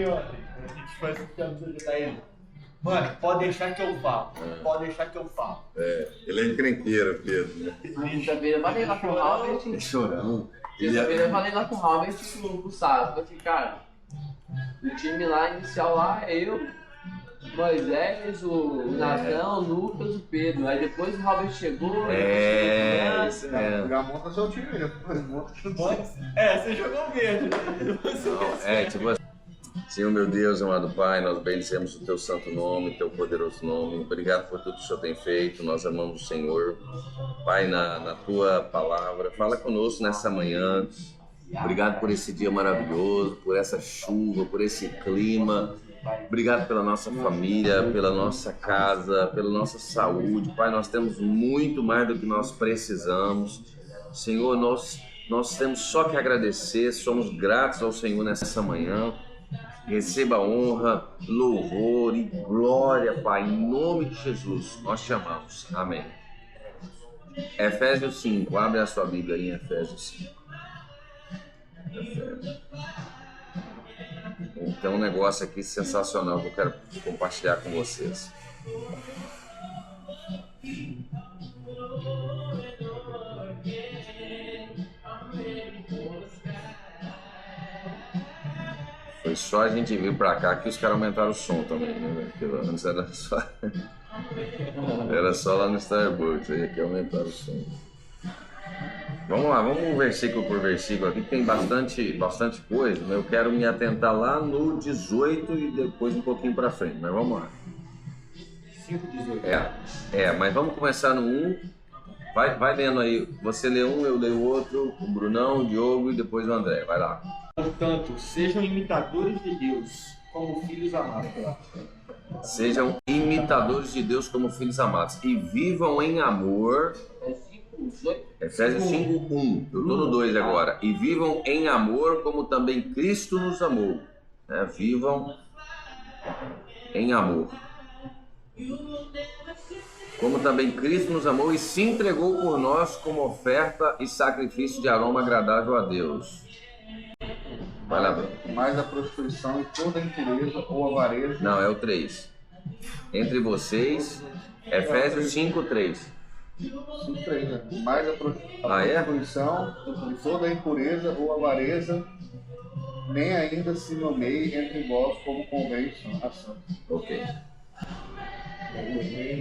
ontem. A gente foi tentando ajudar ele. Mano, pode deixar que eu falo. Pode deixar que eu falo. Ele é encrenqueiro, Pedro, né? Quinta-feira eu falei lá com o Robert. Chorão. Quinta-feira eu falei lá com o Robert no sábado. Falei assim, cara, o time lá inicial lá é eu, Moisés, o Natan, o Lucas, o Pedro. Aí depois o Robert chegou. Isso mesmo. Já monta seu time, né? Você jogou verde. Tipo assim. Senhor meu Deus, amado Pai, nós bendizemos o Teu santo nome, Teu poderoso nome. Obrigado por tudo que o Senhor tem feito, nós amamos o Senhor. Pai, na Tua palavra, fala conosco nessa manhã. Obrigado por esse dia maravilhoso, por essa chuva, por esse clima. Obrigado pela nossa família, pela nossa casa, pela nossa saúde. Pai, nós temos muito mais do que nós precisamos. Senhor, nós temos só que agradecer, somos gratos ao Senhor nessa manhã. Receba honra, louvor e glória, Pai, em nome de Jesus, nós te amamos. Amém. Efésios 5, abre a sua Bíblia aí em Efésios 5. Tem um negócio aqui sensacional que eu quero compartilhar com vocês. Foi só a gente vir pra cá que os caras aumentaram o som também, né? Porque antes era só lá no Starbucks, aí aqui aumentaram o som. Vamos lá, vamos versículo por versículo aqui, tem bastante coisa, mas eu quero me atentar lá no 18 e depois um pouquinho pra frente, mas vamos lá. 5:18. Mas vamos começar no 1. Vai lendo aí, você lê um, eu leio o outro, o Brunão, o Diogo e depois o André, vai lá. Portanto, sejam imitadores de Deus, como filhos amados. Sejam imitadores de Deus como filhos amados e vivam em amor. Efésios 5:1. Eu estou no 2 agora. E vivam em amor como também Cristo nos amou. Vivam em amor. Como também Cristo nos amou e se entregou por nós como oferta e sacrifício de aroma agradável a Deus. Vai lá, Bruno. Mais a prostituição e toda impureza ou avareza. Não, é o 3. Entre vocês, Efésios 5:3. 5:3, né? Mais a é? prostituição e toda impureza ou avareza, nem ainda se nomeie entre vós como convém a santos. Ok.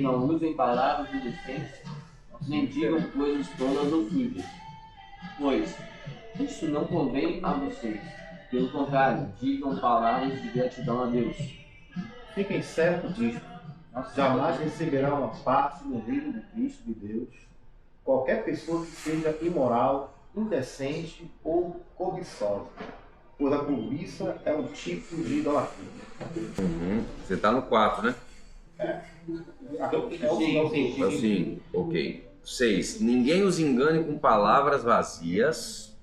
Não usem palavras indecentes, nem digam coisas tolas ou sujas, pois isso não convém a vocês. Pelo contrário, digam palavras de gratidão a Deus. Fiquem certos disto. Jamais receberá uma parte no reino de Cristo de Deus qualquer pessoa que seja imoral, indecente ou cobiçosa, pois a cobiça é um tipo de idolatria. Você está no 4, né? Sim. Ok. 6. Ninguém os engane com palavras vazias,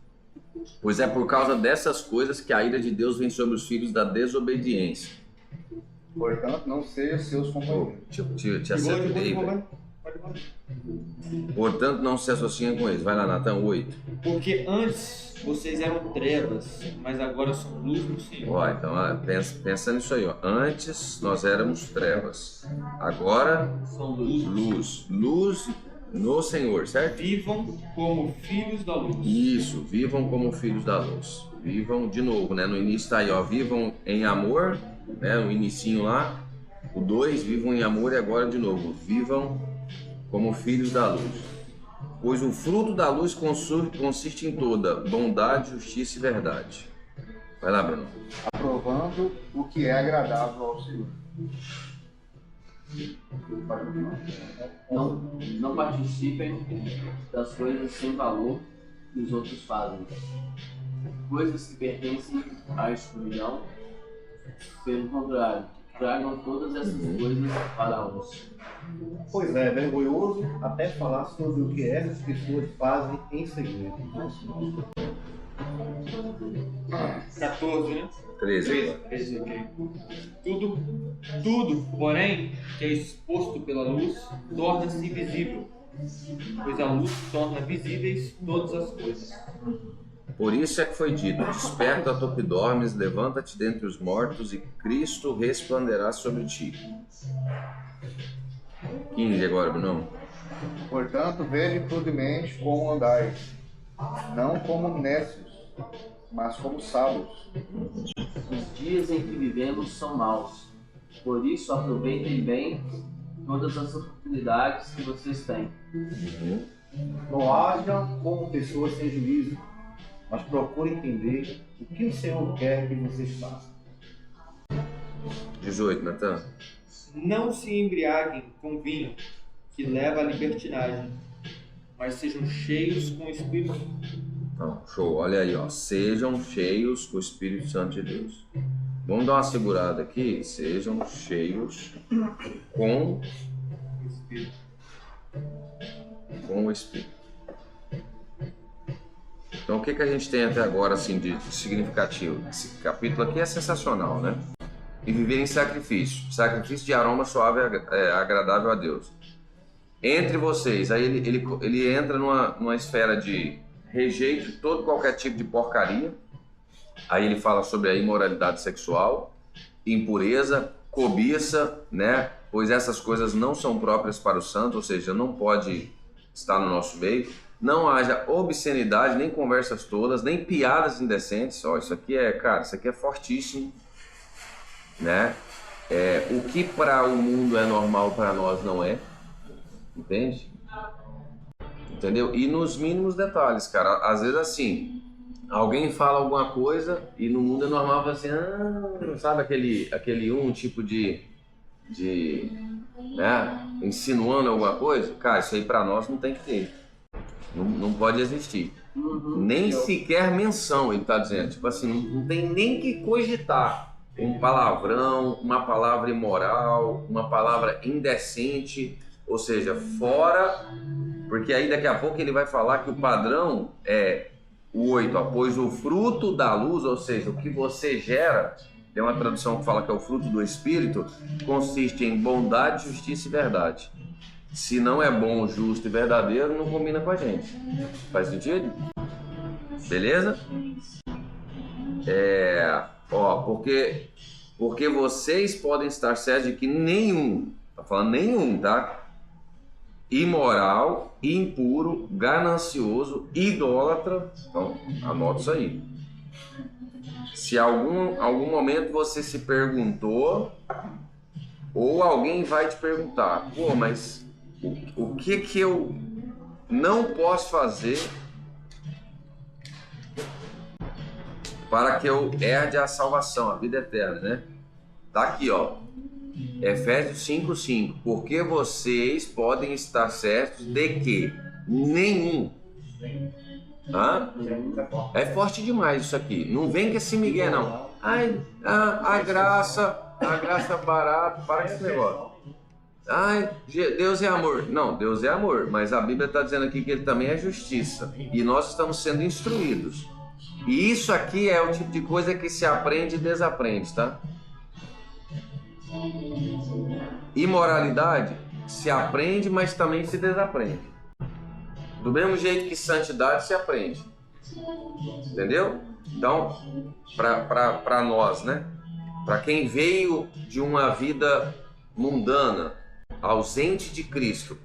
pois é por causa dessas coisas que a ira de Deus vem sobre os filhos da desobediência. Portanto, não sejam seus companheiros. Te acertei, velho. Portanto, não se associem com eles. Vai lá, Natan, 8. Porque antes vocês eram trevas, mas agora são luz no Senhor. Então, pensa nisso aí. Antes nós éramos trevas, agora São luz. Luz no Senhor, certo? Vivam como filhos da luz. Isso, vivam como filhos da luz. Vivam de novo, né? No início tá aí, vivam em amor, né? O inicinho lá. O 2, vivam em amor e agora de novo, vivam como filhos da luz. Pois o fruto da luz consiste em toda bondade, justiça e verdade. Vai lá, Bruno. Aprovando o que é agradável ao Senhor. Não participem das coisas sem valor que os outros fazem. Coisas que pertencem à escuridão. Pelo contrário, tragam todas essas coisas para a luz. Pois é vergonhoso até falar sobre o que essas pessoas fazem em segredo. 14, né? 13. 13, ok. Tudo, porém, que é exposto pela luz, torna-se visível, pois a luz torna visíveis todas as coisas. Por isso é que foi dito: desperta, tu que dormes, levanta-te dentre os mortos e Cristo resplandecerá sobre ti. 15 agora, Bruno. Portanto, vede prudemente como andais, não como necios, mas como sábios. Os dias em que vivemos são maus. Por isso, aproveitem bem todas as oportunidades que vocês têm. Não hajam como pessoas sem juízo, mas procurem entender o que o Senhor quer que vocês façam. 18, Natan. Não se embriaguem com vinho, que leva à libertinagem, mas sejam cheios com o Espírito. Então, show, olha aí, ó. Sejam cheios com o Espírito Santo de Deus. Vamos dar uma segurada aqui. Sejam cheios com o Espírito. Então, o que a gente tem até agora assim de significativo? Esse capítulo aqui é sensacional, né? E viver em sacrifício de aroma suave e agradável a Deus. Entre vocês, aí ele entra numa esfera de rejeito de todo qualquer tipo de porcaria. Aí ele fala sobre a imoralidade sexual, impureza, cobiça, né? Pois essas coisas não são próprias para o santo, ou seja, não pode estar no nosso meio. Não haja obscenidade, nem conversas tolas, nem piadas indecentes. Ó, isso aqui é fortíssimo, né? O que para o mundo é normal, para nós não é. Entende? Entendeu? E nos mínimos detalhes, cara. Às vezes assim, alguém fala alguma coisa e no mundo é normal assim, sabe aquele tipo de né, insinuando alguma coisa? Cara, isso aí pra nós não tem que ter. Não pode existir. Nem sequer menção, ele tá dizendo. Tipo assim, não tem nem que cogitar um palavrão, uma palavra imoral, uma palavra indecente, ou seja, fora, porque aí daqui a pouco ele vai falar que o padrão é o 8, pois o fruto da luz, ou seja, o que você gera, tem uma tradução que fala que é o fruto do Espírito, consiste em bondade, justiça e verdade. Se não é bom, justo e verdadeiro, não combina com a gente. Faz sentido? Beleza? Porque vocês podem estar certos de que nenhum, tá falando nenhum, tá? Imoral, impuro, ganancioso, idólatra. Então, anota isso aí. Se algum momento você se perguntou, ou alguém vai te perguntar, pô, mas o que eu não posso fazer para que eu herde a salvação, a vida eterna, né? Tá aqui, ó. Efésios 5:5. Porque vocês podem estar certos de que nenhum. É forte demais isso aqui. Não vem com esse migué, não. Ai, a graça barata. Para com esse negócio. Ai, Deus é amor. Não, Deus é amor. Mas a Bíblia está dizendo aqui que ele também é justiça. E nós estamos sendo instruídos. E isso aqui é o tipo de coisa que se aprende e desaprende, tá? Imoralidade se aprende, mas também se desaprende. Do mesmo jeito que santidade se aprende. Entendeu? Então, para nós, né? Para quem veio de uma vida mundana, ausente de Cristo,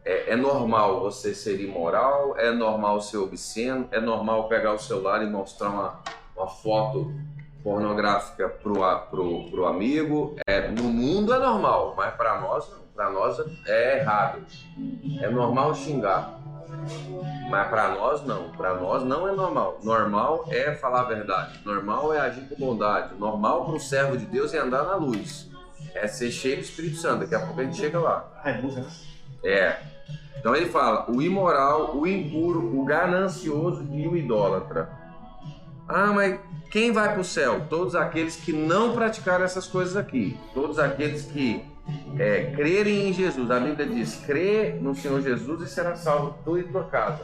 é normal você ser imoral, é normal ser obsceno, é normal pegar o celular e mostrar uma foto pornográfica pro amigo. No mundo é normal, mas para nós não. Para nós é errado. É normal xingar, mas para nós não. Para nós não é normal. Normal é falar a verdade. Normal é agir com bondade. Normal para o servo de Deus é andar na luz. É ser cheio do Espírito Santo. Daqui a pouco a gente chega lá. Então ele fala: o imoral, o impuro, o ganancioso e o idólatra. Mas quem vai para o céu? Todos aqueles que não praticaram essas coisas aqui. Todos aqueles que crerem em Jesus. A Bíblia diz: crê no Senhor Jesus e será salvo tu e tua casa.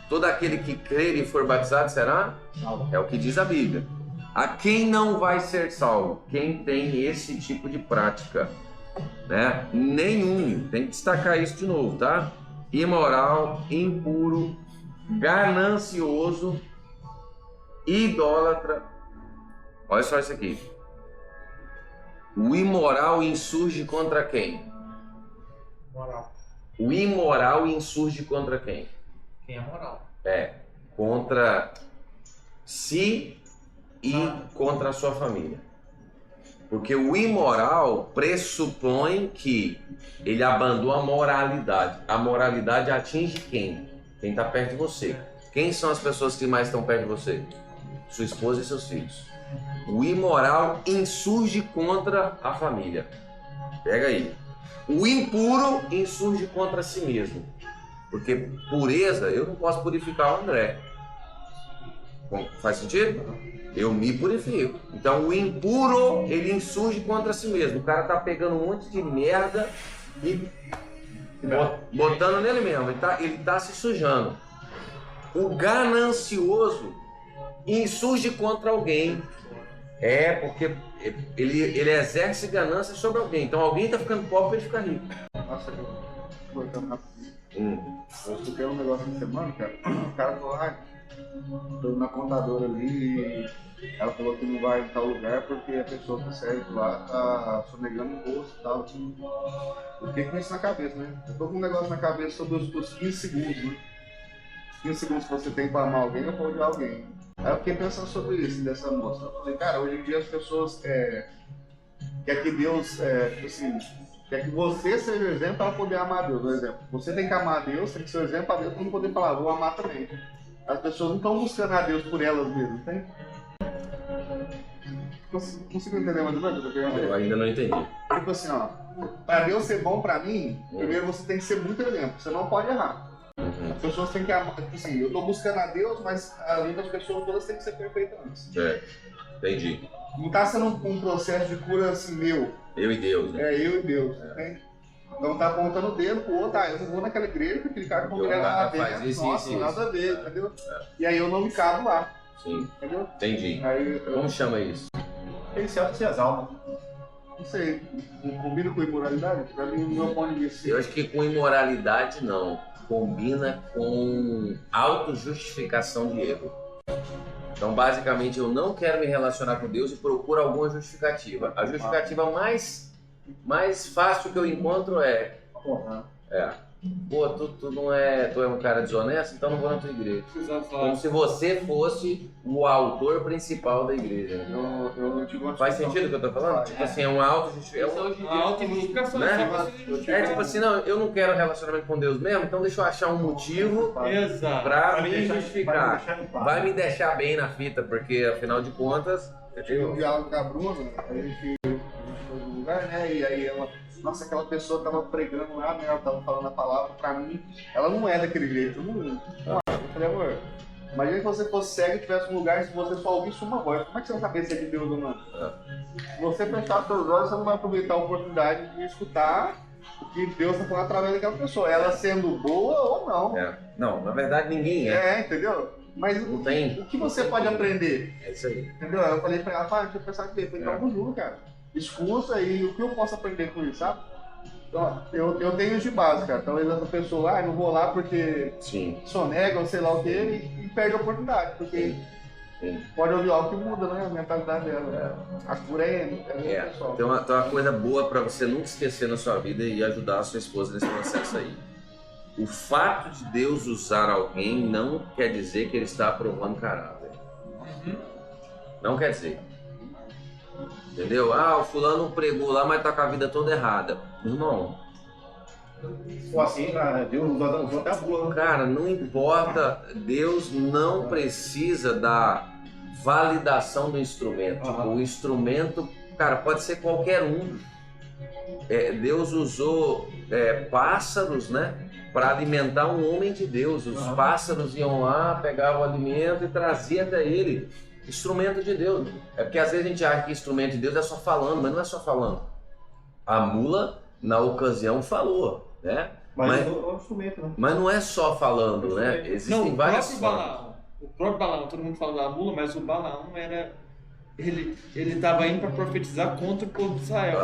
Todo aquele que crer e for batizado será salvo. É o que diz a Bíblia. A quem não vai ser salvo? Quem tem esse tipo de prática, né? Nenhum. Tem que destacar isso de novo, tá? Imoral, impuro, ganancioso, idólatra. Olha só isso aqui. O imoral insurge contra quem? Moral. O imoral insurge contra quem? Quem é moral? Contra si e contra a sua família. Porque o imoral pressupõe que ele abandona a moralidade. A moralidade atinge quem? Quem está perto de você. Quem são as pessoas que mais estão perto de você? Sua esposa e seus filhos. O imoral insurge contra a família. Pega aí. O impuro insurge contra si mesmo. Porque pureza, eu não posso purificar o André. Faz sentido? Eu me purifico. Então o impuro, ele insurge contra si mesmo. O cara tá pegando um monte de merda e botando nele mesmo. Ele tá se sujando. O ganancioso insurge contra alguém. Porque ele exerce ganância sobre alguém. Então alguém tá ficando pobre para ele ficar rico. Nossa, eu cortando rapidinho. Eu escutei um negócio essa semana, cara. O cara falou, tô na contadora ali e ela falou que não vai em tal lugar porque a pessoa que serve lá tá sonegando o bolso e tal. Eu fiquei com isso na cabeça, né? Eu tô com um negócio na cabeça sobre os 15 segundos, né? 15 segundos que você tem pra amar alguém ou pra odiar alguém. Aí eu fiquei pensando sobre isso, dessa moça. Eu falei, cara, hoje em dia as pessoas quer que Deus, tipo assim, quer que você seja o exemplo para poder amar Deus, por exemplo. Você tem que amar Deus, tem que ser o exemplo para Deus para não poder falar, vou amar também. As pessoas não estão buscando a Deus por elas mesmas, tem? Consigo entender mais ou menos o que eu quero dizer? Eu ainda não entendi. Tipo assim, ó, para Deus ser bom para mim, primeiro você tem que ser muito exemplo, você não pode errar. As pessoas têm que amar, tipo assim, eu tô buscando a Deus, mas a vida das pessoas todas tem que ser perfeita antes. Entendi. Não tá sendo um processo de cura assim, meu. Eu e Deus, né? Eu e Deus. Né? Então tá apontando o dedo pro outro, eu vou naquela igreja, porque aquele cara congrega lá dentro, nossa, nada a ver, entendeu? E aí eu não me cabo lá. Sim. Entendeu? Entendi. Aí, Como chama isso? Ele se exalta. Não sei, combina com imoralidade? Pra mim, no meu ponto de vista. Eu acho que com imoralidade não. Combina com autojustificação de erro. Então, basicamente, eu não quero me relacionar com Deus e procuro alguma justificativa. A justificativa mais fácil que eu encontro pô, tu não é, tu é um cara desonesto, então não vou na tua igreja. Como se você fosse o autor principal da igreja. Né? Eu tive uma Faz sentido o que eu tô falando? Tipo assim, é uma Autojustificação. né? Tipo assim, não, eu não quero relacionamento com Deus mesmo, então deixa eu achar um motivo pra me justificar. Vai me deixar bem na fita, porque afinal de contas... Eu tive um diálogo com a Bruna, a gente foi no lugar, né? E aí ela, nossa, aquela pessoa tava pregando lá, né? Ela tava falando a palavra pra mim, ela não é daquele jeito. Eu falei, amor, imagina que você fosse cego e tivesse um lugar e se você só ouvisse uma voz, como é que você vai saber se é de Deus ou não? Se você fechar os seus olhos, você não vai aproveitar a oportunidade de escutar o que Deus tá falando através daquela pessoa, ela sendo boa ou não. Não, na verdade ninguém é. Entendeu? Mas Não tem. o que você pode aprender? É isso aí. Entendeu? Eu falei pra ela, deixa eu pensar aqui, eu falei, então não julga, cara. Escuta e o que eu posso aprender com isso, sabe? Então, eu tenho de base, cara. Talvez essa pessoa, não vou lá porque sonega ou sei lá o que, e perde a oportunidade, porque pode ouvir algo que muda, né? A mentalidade dela. A cura é pessoal. Tem uma coisa boa pra você nunca esquecer na sua vida e ajudar a sua esposa nesse processo aí. O fato de Deus usar alguém não quer dizer que ele está aprovando caráter. Não quer dizer. Entendeu? O fulano pregou lá, mas tá com a vida toda errada. Irmão. Ou assim, Deus usou até a boa. Cara, não importa. Deus não precisa da validação do instrumento. O instrumento, cara, pode ser qualquer um. Deus usou pássaros, né? Para alimentar um homem de Deus. Os pássaros iam lá, pegavam o alimento e traziam até ele. Instrumento de Deus. É porque às vezes a gente acha que instrumento de Deus é só falando, mas não é só falando. A mula, na ocasião, falou, né? Mas é um instrumento, né? Mas não é só falando, né? Existem várias formas. O próprio Balaão, todo mundo fala da mula, mas o Balaão era... Ele estava indo para profetizar contra o povo de Israel.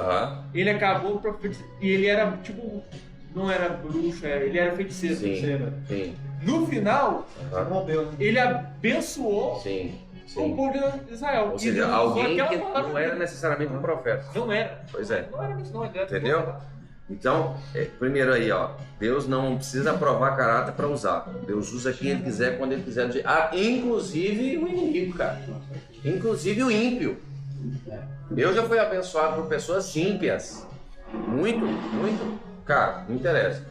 Ele acabou profetizando. E ele era tipo... Não era bruxo, ele era feiticeiro. Sim. No final, Rompeu, né? ele abençoou Sim, o sim. povo de Israel. Ou E seja, usou alguém aquela que palavra não era dele. necessariamente um profeta. Não era. Pois é. Não era mesmo, não era. Entendeu? Então, primeiro aí, ó, Deus não precisa provar caráter para usar. Deus usa quem Ele quiser, quando Ele quiser. Inclusive o inimigo, cara. Inclusive o ímpio. Eu já fui abençoado por pessoas ímpias. Muito, muito. Cara, não interessa.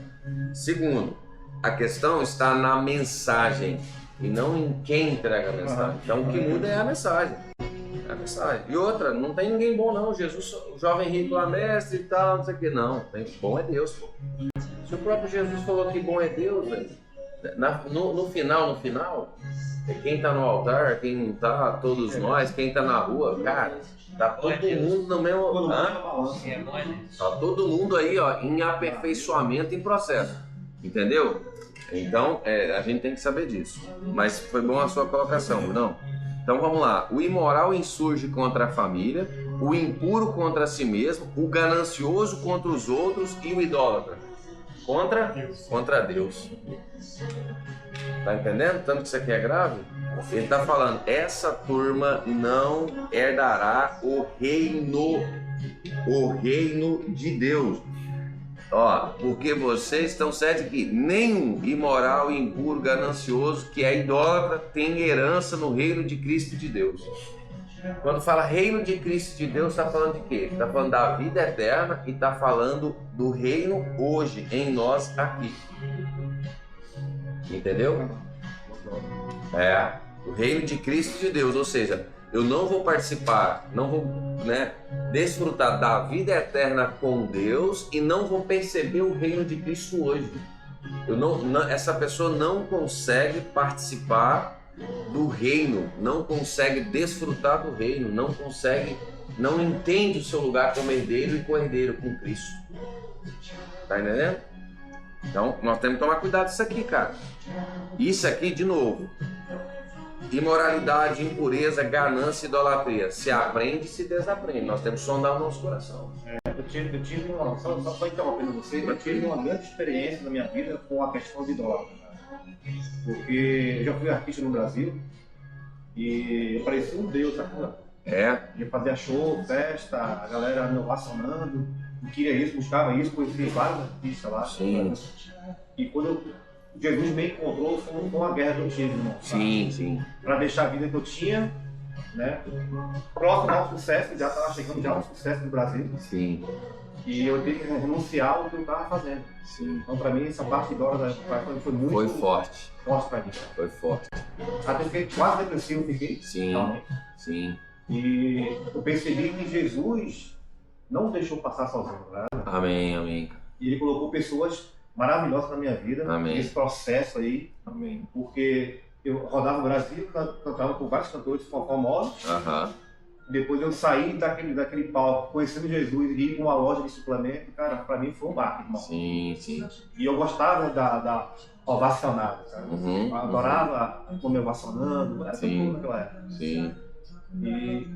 Segundo, a questão está na mensagem e não em quem entrega a mensagem. Então, o que muda é a mensagem. É a mensagem. E outra, não tem ninguém bom não. Jesus, o jovem rico lá, mestre e tal, não sei o que. Não, bom é Deus, pô. Se o próprio Jesus falou que bom é Deus, velho, no final, quem está no altar, quem não está, todos nós, quem está na rua, cara, tá todo mundo no mesmo. Tá todo mundo aí, ó, em aperfeiçoamento, em processo. Entendeu? Então, a gente tem que saber disso. Mas foi bom a sua colocação, não? Então vamos lá. O imoral insurge contra a família, o impuro contra si mesmo, o ganancioso contra os outros e o idólatra contra Deus. Tá entendendo? Tanto que isso aqui é grave? Ele tá falando, essa turma não herdará o reino de Deus. Ó, porque vocês estão certos que nenhum imoral, impuro, ganancioso, que é idólatra, tem herança no reino de Cristo de Deus. Quando fala reino de Cristo de Deus, está falando de quê? Está falando da vida eterna e está falando do reino hoje, em nós aqui. Entendeu? O reino de Cristo de Deus, ou seja, eu não vou participar, não vou, desfrutar da vida eterna com Deus e não vou perceber o reino de Cristo hoje. Essa pessoa não consegue participar do reino, não consegue desfrutar do reino, não entende o seu lugar como herdeiro e co-herdeiro com Cristo. Tá entendendo? Então, nós temos que tomar cuidado com isso aqui, cara. Isso aqui, de novo, imoralidade, impureza, ganância, idolatria. Se aprende e se desaprende. Nós temos que sondar o nosso coração. Eu tive uma, só interrompendo você, eu tive uma grande experiência na minha vida com a questão de idólatra. Porque eu já fui artista no Brasil e eu parecia um deus, sabe? Eu fazia show, festa, a galera me ovacionando, eu queria isso, buscava isso, conheci vários artistas lá. Sim. E quando Jesus me encontrou, foi uma guerra que eu tive, irmão. Sim. Para deixar a vida que eu tinha, próximo ao sucesso, já estava chegando já ao sucesso do Brasil. Sim. E eu tive que renunciar ao que eu estava fazendo. Sim. Então, para mim, essa parte de hora foi muito forte para mim. Foi forte. Até fiquei quase depressivo, Sim. Realmente. Sim. E eu percebi que Jesus não deixou passar sozinho, né? Amém. E Ele colocou pessoas maravilhosas na minha vida, Amém. nesse processo aí. Amém. Porque eu rodava o Brasil, cantava com vários cantores famosos. Depois eu saí daquele palco, conhecendo Jesus e ir para uma loja de suplemento, cara, para mim foi um baque, irmão. Sim. E eu gostava da ovacionada, sabe? Eu adorava comer ovacionando, era tudo naquela época. Sim. E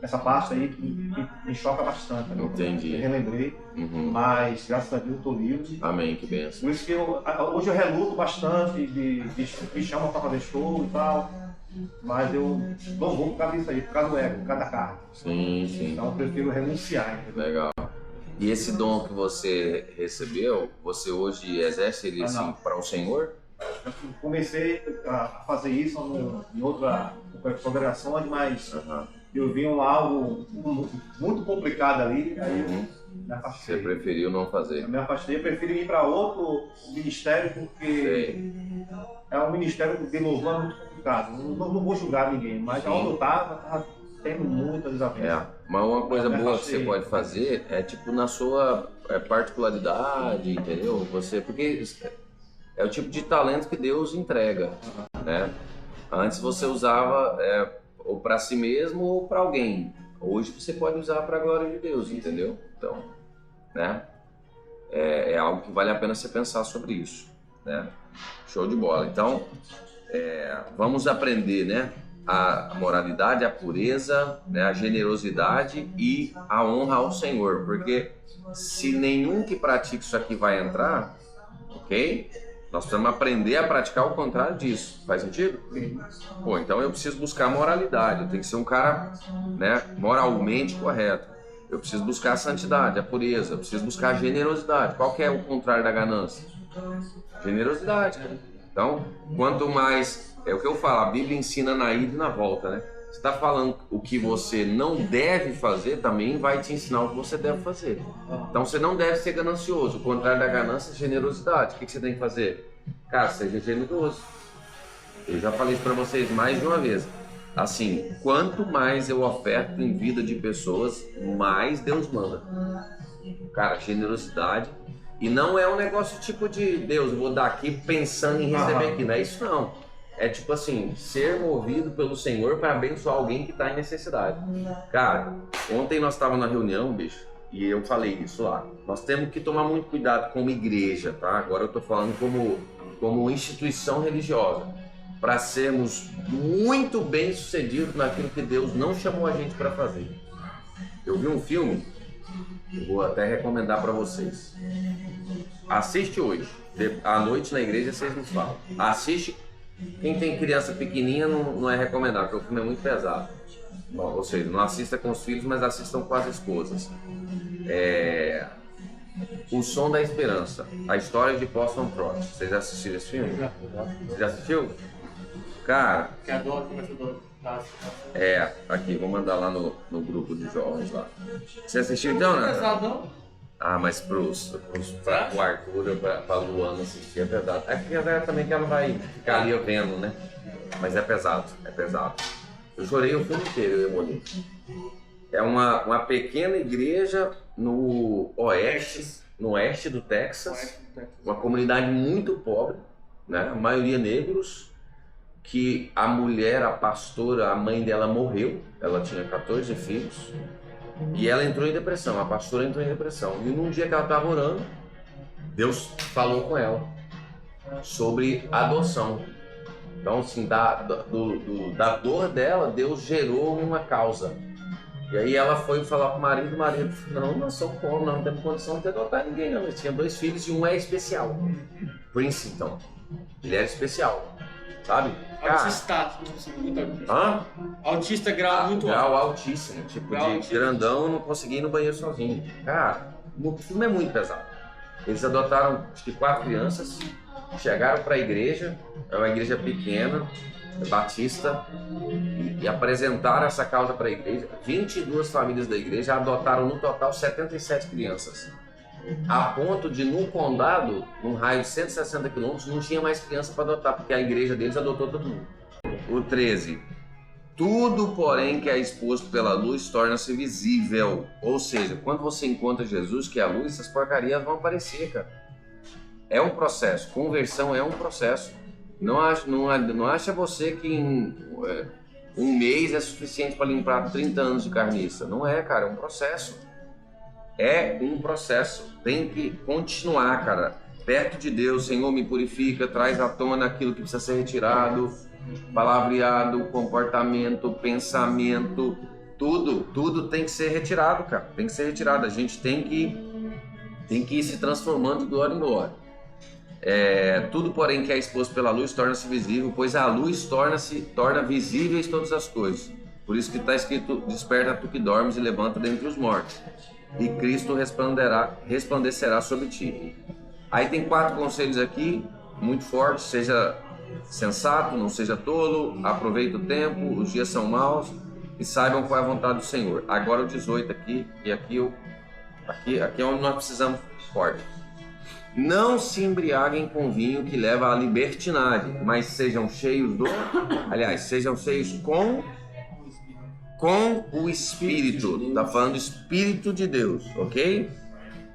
essa parte aí que me choca bastante. Né? Entendi. Eu relembrei, mas graças a Deus eu estou livre. Amém, que benção. Por isso que hoje eu reluto bastante me chamam para fazer show e tal, mas eu não vou por causa disso aí, por causa do ego, por causa da carne. Sim. Então eu prefiro renunciar. Entendeu? Legal. E esse dom que você recebeu, você hoje exerce ele assim, para o Senhor? Eu comecei a fazer isso em outras congregações, mas eu vi algo muito complicado ali, aí eu me afastei. Você preferiu não fazer? Eu me afastei, eu prefiro ir para outro ministério porque é um ministério de louvor muito complicado. Não vou julgar ninguém, mas onde eu estava tendo muitas desavenças. Mas uma coisa boa que você pode fazer é tipo na sua particularidade, entendeu? Porque é o tipo de talento que Deus entrega, né? Antes você usava ou para si mesmo ou para alguém. Hoje você pode usar para a glória de Deus, entendeu? Então, é algo que vale a pena você pensar sobre isso, né? Show de bola. Então, vamos aprender, né? A moralidade, a pureza, né? A generosidade e a honra ao Senhor, porque se nenhum que pratique isso aqui vai entrar, ok? Nós precisamos aprender a praticar o contrário disso. Faz sentido? Pô, então eu preciso buscar moralidade. Eu tenho que ser um cara, né, moralmente correto. Eu preciso buscar a santidade, a pureza. Eu preciso buscar a generosidade. Qual que é o contrário da ganância? Generosidade, cara. Então, quanto mais... É o que eu falo, a Bíblia ensina na ida e na volta, né? Você está falando o que você não deve fazer, também vai te ensinar o que você deve fazer. Então você não deve ser ganancioso. O contrário da ganância é generosidade. O que você tem que fazer? Cara, seja generoso. Eu já falei isso para vocês mais de uma vez. Assim, quanto mais eu oferto em vida de pessoas, mais Deus manda. Cara, generosidade. E não é um negócio tipo de Deus, eu vou dar aqui pensando em receber aqui. Não é isso não. É tipo assim, ser movido pelo Senhor para abençoar alguém que está em necessidade. Cara, ontem nós estávamos na reunião, bicho, e eu falei isso lá. Nós temos que tomar muito cuidado como igreja, tá? Agora eu estou falando como instituição religiosa. Para sermos muito bem sucedidos naquilo que Deus não chamou a gente para fazer. Eu vi um filme, eu vou até recomendar para vocês. Assiste hoje, à noite na igreja vocês nos falam. Assiste. Quem tem criança pequenininha não é recomendado, porque o filme é muito pesado. Bom, ou seja, não assista com os filhos, mas assistam com as esposas. O Som da Esperança, a história de Paul Prot. Vocês já assistiram esse filme? Já assistiu? Cara... Que adoro, começa a adorar. Aqui, vou mandar lá no grupo de jovens lá. Você assistiu então, né? Ah, mas pro Arthur, pra Luana assistir, é verdade. É porque também que ela vai ficar ali vendo, né? Mas é pesado, é pesado. Eu chorei o filme inteiro, eu e Monique. É uma pequena igreja no oeste do Texas. Uma comunidade muito pobre, né? A maioria negros, que a mulher, a pastora, a mãe dela morreu. Ela tinha 14 filhos. E ela entrou em depressão, a pastora entrou em depressão. E num dia que ela estava orando, Deus falou com ela sobre adoção. Então, assim, da dor dela, Deus gerou uma causa. E aí ela foi falar pro marido, o marido falou, nós somos pobres, nós não temos condição de adotar ninguém, não. Eles tinham 2 filhos e um é especial. Prince, então. Ele era especial, sabe? Autista, muito autista. Hã? Autista, grau muito alto. Grau altíssimo, tipo Grau de altíssimo. grandão, não conseguia ir no banheiro sozinho. Cara, o filme é muito pesado. Eles adotaram, acho que 4 crianças, chegaram para a igreja, é uma igreja pequena, batista, e apresentaram essa causa para a igreja. 22 famílias da igreja adotaram no total 77 crianças. A ponto de, num condado, num raio de 160 quilômetros, não tinha mais criança para adotar, porque a igreja deles adotou todo mundo. O 13. Tudo, porém, que é exposto pela luz torna-se visível. Ou seja, quando você encontra Jesus, que é a luz, essas porcarias vão aparecer, cara. É um processo. Conversão é um processo. Não acha você que em um mês é suficiente para limpar 30 anos de carniça. Não é, cara. É um processo. É um processo, tem que continuar, cara, perto de Deus. Senhor, me purifica, traz à tona aquilo que precisa ser retirado, palavreado, comportamento, pensamento, tudo tem que ser retirado, cara, tem que ser retirado. A gente tem que ir se transformando de glória em glória. Tudo, porém, que é exposto pela luz torna-se visível, pois a luz torna visíveis todas as coisas. Por isso que está escrito, desperta tu que dormes e levanta dentre os mortos, e Cristo resplandecerá sobre ti. Aí tem 4 conselhos aqui, muito fortes: seja sensato, não seja tolo, aproveite o tempo, os dias são maus, e saibam qual é a vontade do Senhor. Agora o 18 aqui, e aqui é onde nós precisamos forte. Não se embriaguem com vinho que leva à libertinagem, mas sejam cheios sejam cheios com o Espírito. Tá falando do Espírito de Deus, ok?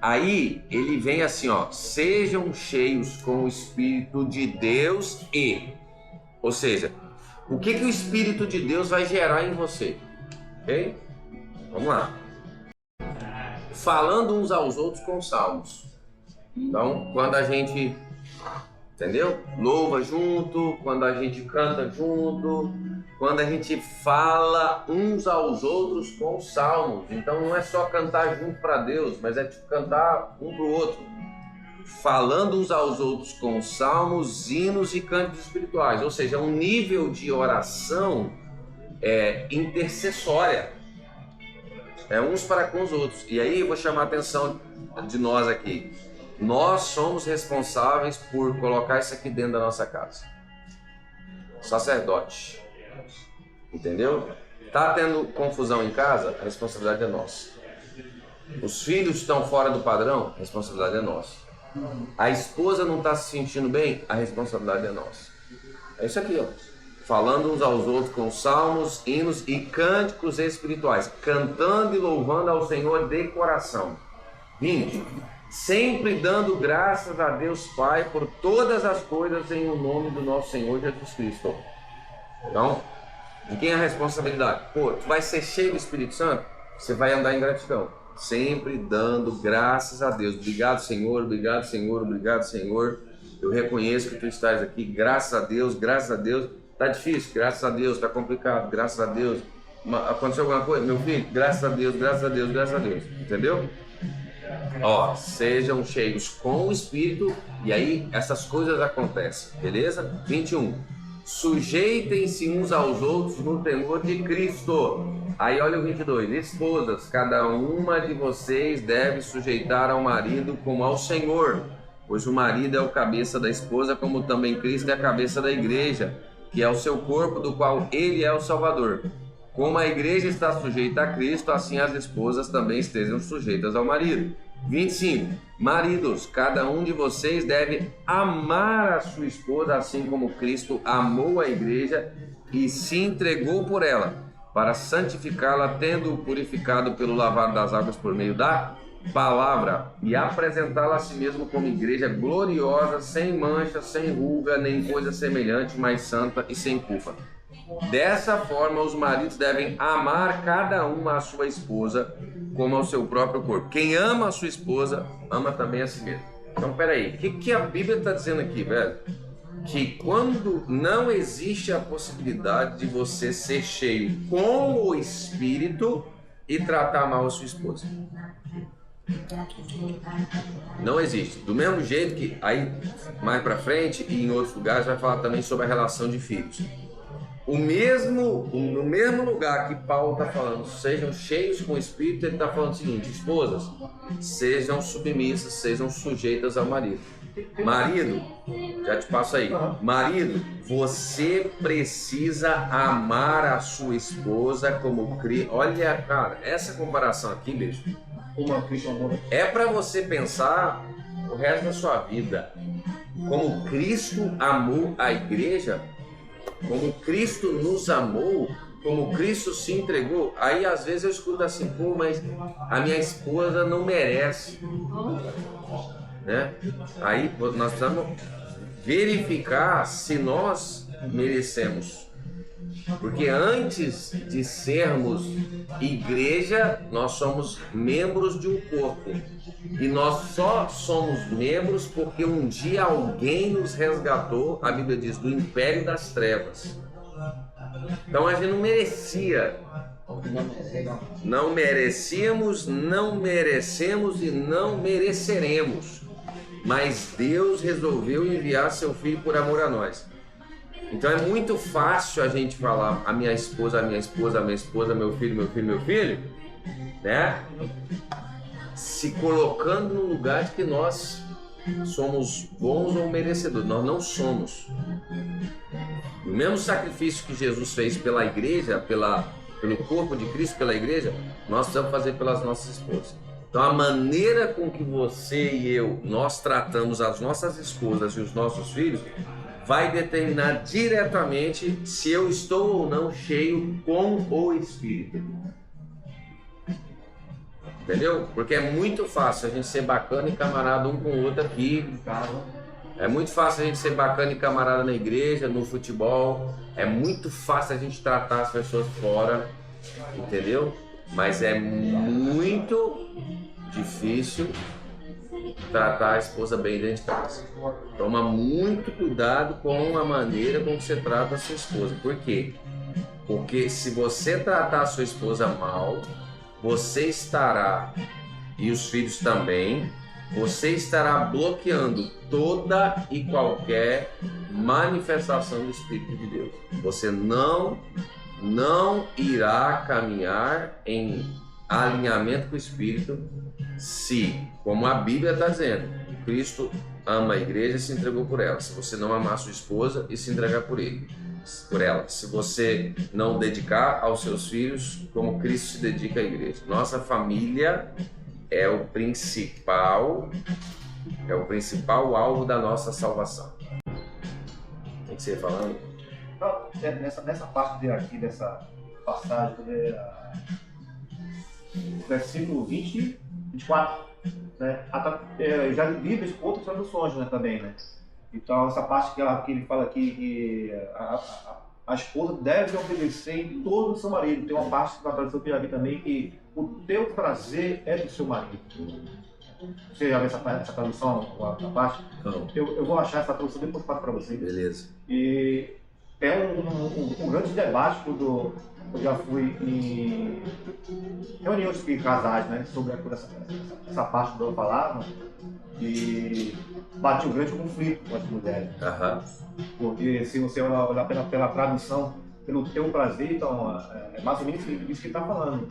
Aí ele vem assim, ó, sejam cheios com o Espírito de Deus ou seja, o que o Espírito de Deus vai gerar em você, ok? Vamos lá. Falando uns aos outros com salmos. Então, quando a gente, entendeu? Louva junto, quando a gente canta junto, quando a gente fala uns aos outros com salmos. Então não é só cantar junto para Deus, mas é tipo cantar um para o outro. falando uns aos outros com salmos, hinos e cânticos espirituais. Ou seja, um nível de oração intercessória. Uns para com os outros. E aí eu vou chamar a atenção de nós aqui. Nós somos responsáveis por colocar isso aqui dentro da nossa casa. Sacerdote. Entendeu? Tá tendo confusão em casa? A responsabilidade é nossa. Os filhos estão fora do padrão? A responsabilidade é nossa. A esposa não está se sentindo bem? A responsabilidade é nossa. É isso aqui, ó. Falando uns aos outros com salmos, hinos e cânticos espirituais, cantando e louvando ao Senhor de coração. 20. Sempre dando graças a Deus Pai por todas as coisas em o nome do nosso Senhor Jesus Cristo. Então, de quem é a responsabilidade? Pô, tu vai ser cheio do Espírito Santo? Você vai andar em gratidão. Sempre dando graças a Deus. Obrigado, Senhor, obrigado, Senhor, obrigado, Senhor. Eu reconheço que tu estás aqui, graças a Deus, graças a Deus. Tá difícil, graças a Deus, tá complicado, graças a Deus. Aconteceu alguma coisa? Meu filho, graças a Deus, graças a Deus, graças a Deus. Entendeu? Ó, sejam cheios com o Espírito e aí essas coisas acontecem, beleza? 21. Sujeitem-se uns aos outros no temor de Cristo. Aí olha o 22. Esposas, cada uma de vocês deve sujeitar ao marido como ao Senhor, pois o marido é o cabeça da esposa, como também Cristo é a cabeça da igreja, que é o seu corpo, do qual ele é o Salvador. Como a igreja está sujeita a Cristo, assim as esposas também estejam sujeitas ao marido. 25. Maridos, cada um de vocês deve amar a sua esposa, assim como Cristo amou a igreja e se entregou por ela, para santificá-la, tendo-o purificado pelo lavar das águas por meio da palavra, e apresentá-la a si mesmo como igreja gloriosa, sem mancha, sem ruga, nem coisa semelhante, mas santa e sem culpa. Dessa forma, os maridos devem amar cada um a sua esposa como ao seu próprio corpo. Quem ama a sua esposa, ama também a si mesmo. Então, peraí, o que a Bíblia está dizendo aqui, velho? Que quando não existe a possibilidade de você ser cheio com o Espírito e tratar mal a sua esposa. Não existe. Do mesmo jeito que aí mais pra frente e em outros lugares vai falar também sobre a relação de filhos. No mesmo lugar que Paulo está falando, sejam cheios com o Espírito, ele está falando o seguinte: esposas, sejam submissas, sejam sujeitas ao marido. Marido, já te passo aí. Marido, você precisa amar a sua esposa como Cristo. Olha, cara, essa comparação aqui, bicho, é para você pensar o resto da sua vida. Como Cristo amou a igreja, como Cristo nos amou, como Cristo se entregou. Aí às vezes eu escuto assim: pô, mas a minha esposa não merece, né? Aí nós precisamos verificar se nós merecemos. Porque antes de sermos igreja, nós somos membros de um corpo. E nós só somos membros porque um dia alguém nos resgatou, a Bíblia diz, do império das trevas. Então a gente não merecia. Não merecíamos, não merecemos e não mereceremos. Mas Deus resolveu enviar seu Filho por amor a nós. Então é muito fácil a gente falar a minha esposa, a minha esposa, a minha esposa, meu filho, meu filho, meu filho, né? Se colocando no lugar de que nós somos bons ou merecedores. Nós não somos. O mesmo sacrifício que Jesus fez pela igreja, pelo corpo de Cristo, pela igreja, nós precisamos fazer pelas nossas esposas. Então a maneira com que você e eu, nós tratamos as nossas esposas e os nossos filhos, vai determinar diretamente se eu estou ou não cheio com o Espírito. Entendeu? Porque é muito fácil a gente ser bacana e camarada um com o outro aqui. É muito fácil a gente ser bacana e camarada na igreja, no futebol. É muito fácil a gente tratar as pessoas fora. Entendeu? Mas é muito difícil tratar a esposa bem dentro de casa. Toma muito cuidado com a maneira como você trata a sua esposa. Por quê? Porque se você tratar a sua esposa mal, você estará, e os filhos também, você estará bloqueando toda e qualquer manifestação do Espírito de Deus. Você não irá caminhar em alinhamento com o Espírito se, como a Bíblia está dizendo, Cristo ama a igreja e se entregou por ela. Se você não amar sua esposa e se entregar por ela. Se você não dedicar aos seus filhos como Cristo se dedica à igreja. Nossa família é o principal alvo da nossa salvação. O que você ia falando? Então, nessa parte aqui, dessa passagem, versículo 20 e 24, né? Já li outras traduções, né, também, né? Então, essa parte que ele fala aqui que a esposa deve obedecer em todo o seu marido. Tem uma parte da tradução que eu já vi também que o teu prazer é do seu marido. Você já viu essa tradução, a parte? Não. Eu vou achar essa tradução depois passo para vocês. Beleza. E é um grande debate quando eu já fui em reuniões de casais, né, sobre essa parte que eu falava, e bate um grande conflito com as mulheres. Porque se você olhar pela tradução, pelo teu prazer, então é mais ou menos isso que ele está falando.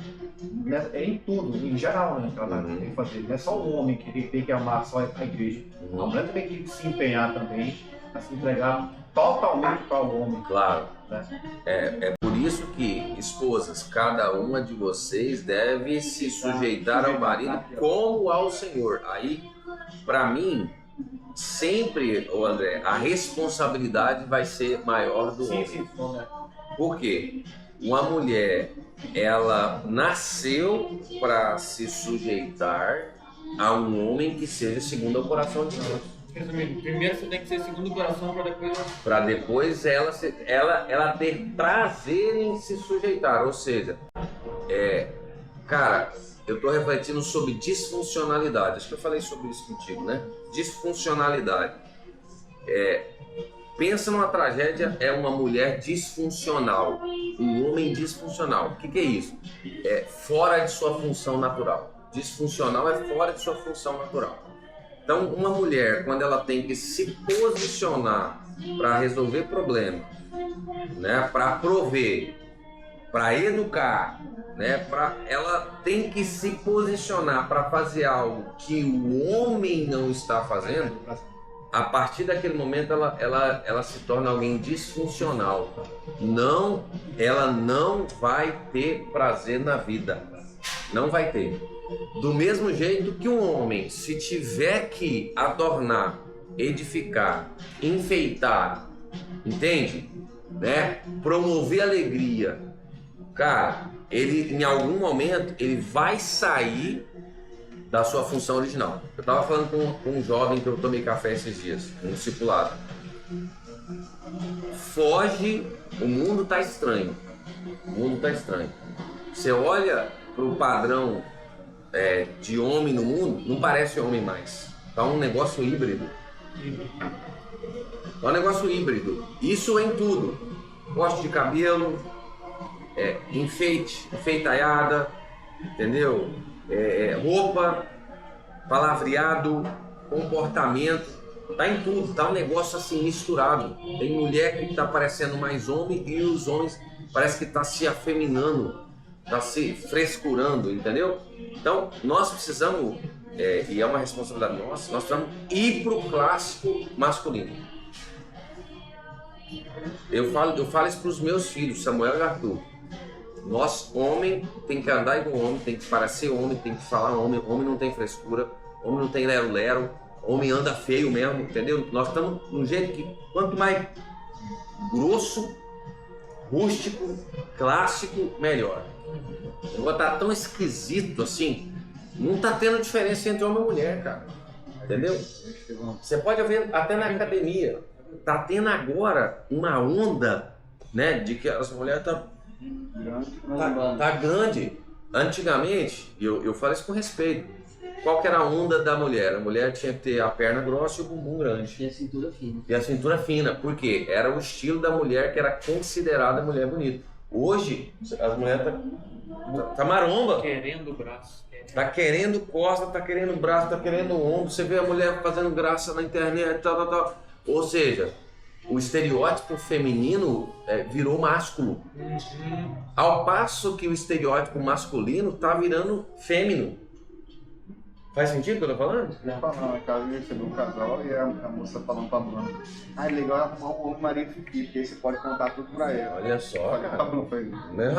É em tudo, em geral, né, que ela tem que fazer. Não é só o homem que tem que amar só a igreja. A mulher também tem que se empenhar também, a se entregar totalmente para o homem. Claro. Né? É por isso que, esposas, cada uma de vocês deve se sujeitar ao marido como ao Senhor. Aí, para mim, sempre, André, a responsabilidade vai ser maior do homem. Sim. Por quê? Uma mulher, ela nasceu para se sujeitar a um homem que seja segundo o coração de Deus. Resumindo, primeiro você tem que ser segundo o coração para depois ela ter prazer em se sujeitar. Ou seja, cara, eu estou refletindo sobre disfuncionalidade. Acho que eu falei sobre isso contigo, né? Disfuncionalidade. Pensa numa tragédia, é uma mulher disfuncional, um homem disfuncional. O que é isso? É fora de sua função natural. Disfuncional é fora de sua função natural. Então, uma mulher, quando ela tem que se posicionar para resolver problemas, né, para prover, para educar, né, ela tem que se posicionar para fazer algo que o homem não está fazendo. A partir daquele momento, ela se torna alguém disfuncional. Ela não vai ter prazer na vida. Não vai ter. Do mesmo jeito que um homem, se tiver que adornar, edificar, enfeitar, entende? Né? Promover alegria, cara, ele em algum momento ele vai sair da sua função original. Eu estava falando com um jovem que eu tomei café esses dias, um discipulado. Foge, o mundo está estranho. O mundo está estranho. Você olha para o padrão de homem no mundo, não parece homem mais. Tá um negócio híbrido. Tá um negócio híbrido. Isso em tudo. Corte de cabelo, enfeitaiada, entendeu? Roupa, palavreado, comportamento, tá em tudo, tá um negócio assim misturado. Tem mulher que tá parecendo mais homem e os homens parece que tá se afeminando, tá se frescurando, entendeu? Então nós precisamos, e é uma responsabilidade nossa, nós precisamos ir pro clássico masculino. Eu falo isso pros meus filhos, Samuel e Arthur. Nós, homem, tem que andar igual homem, tem que parecer homem, tem que falar homem, homem não tem frescura, homem não tem lero-lero, homem anda feio mesmo, entendeu? Nós estamos num jeito que quanto mais grosso, rústico, clássico, melhor. O negócio tá tão esquisito assim, não tá tendo diferença entre homem e mulher, cara, entendeu? Você pode ver até na academia, tá tendo agora uma onda, né, de que as mulheres tá grande. Antigamente, eu falo isso com respeito, qual que era a onda da mulher? A mulher tinha que ter a perna grossa e o bumbum grande. E a cintura fina. E a cintura fina, por quê? Era o estilo da mulher que era considerada mulher bonita. Hoje, as mulheres Tá maromba. Querendo o braço. Tá querendo costa, tá querendo braço, tá querendo ombro. Você vê a mulher fazendo graça na internet, tal. Ou seja, o estereótipo feminino virou másculo. Ao passo que o estereótipo masculino tá virando fêmino. Faz sentido o que eu tô falando? Eu falando, casa de receber um casal e a moça falando pra Bruna. Ah, legal é arrumar um homem marido aqui, porque aí você pode contar tudo pra ela. Olha só, Olha pra cara. Bruna, foi. Meu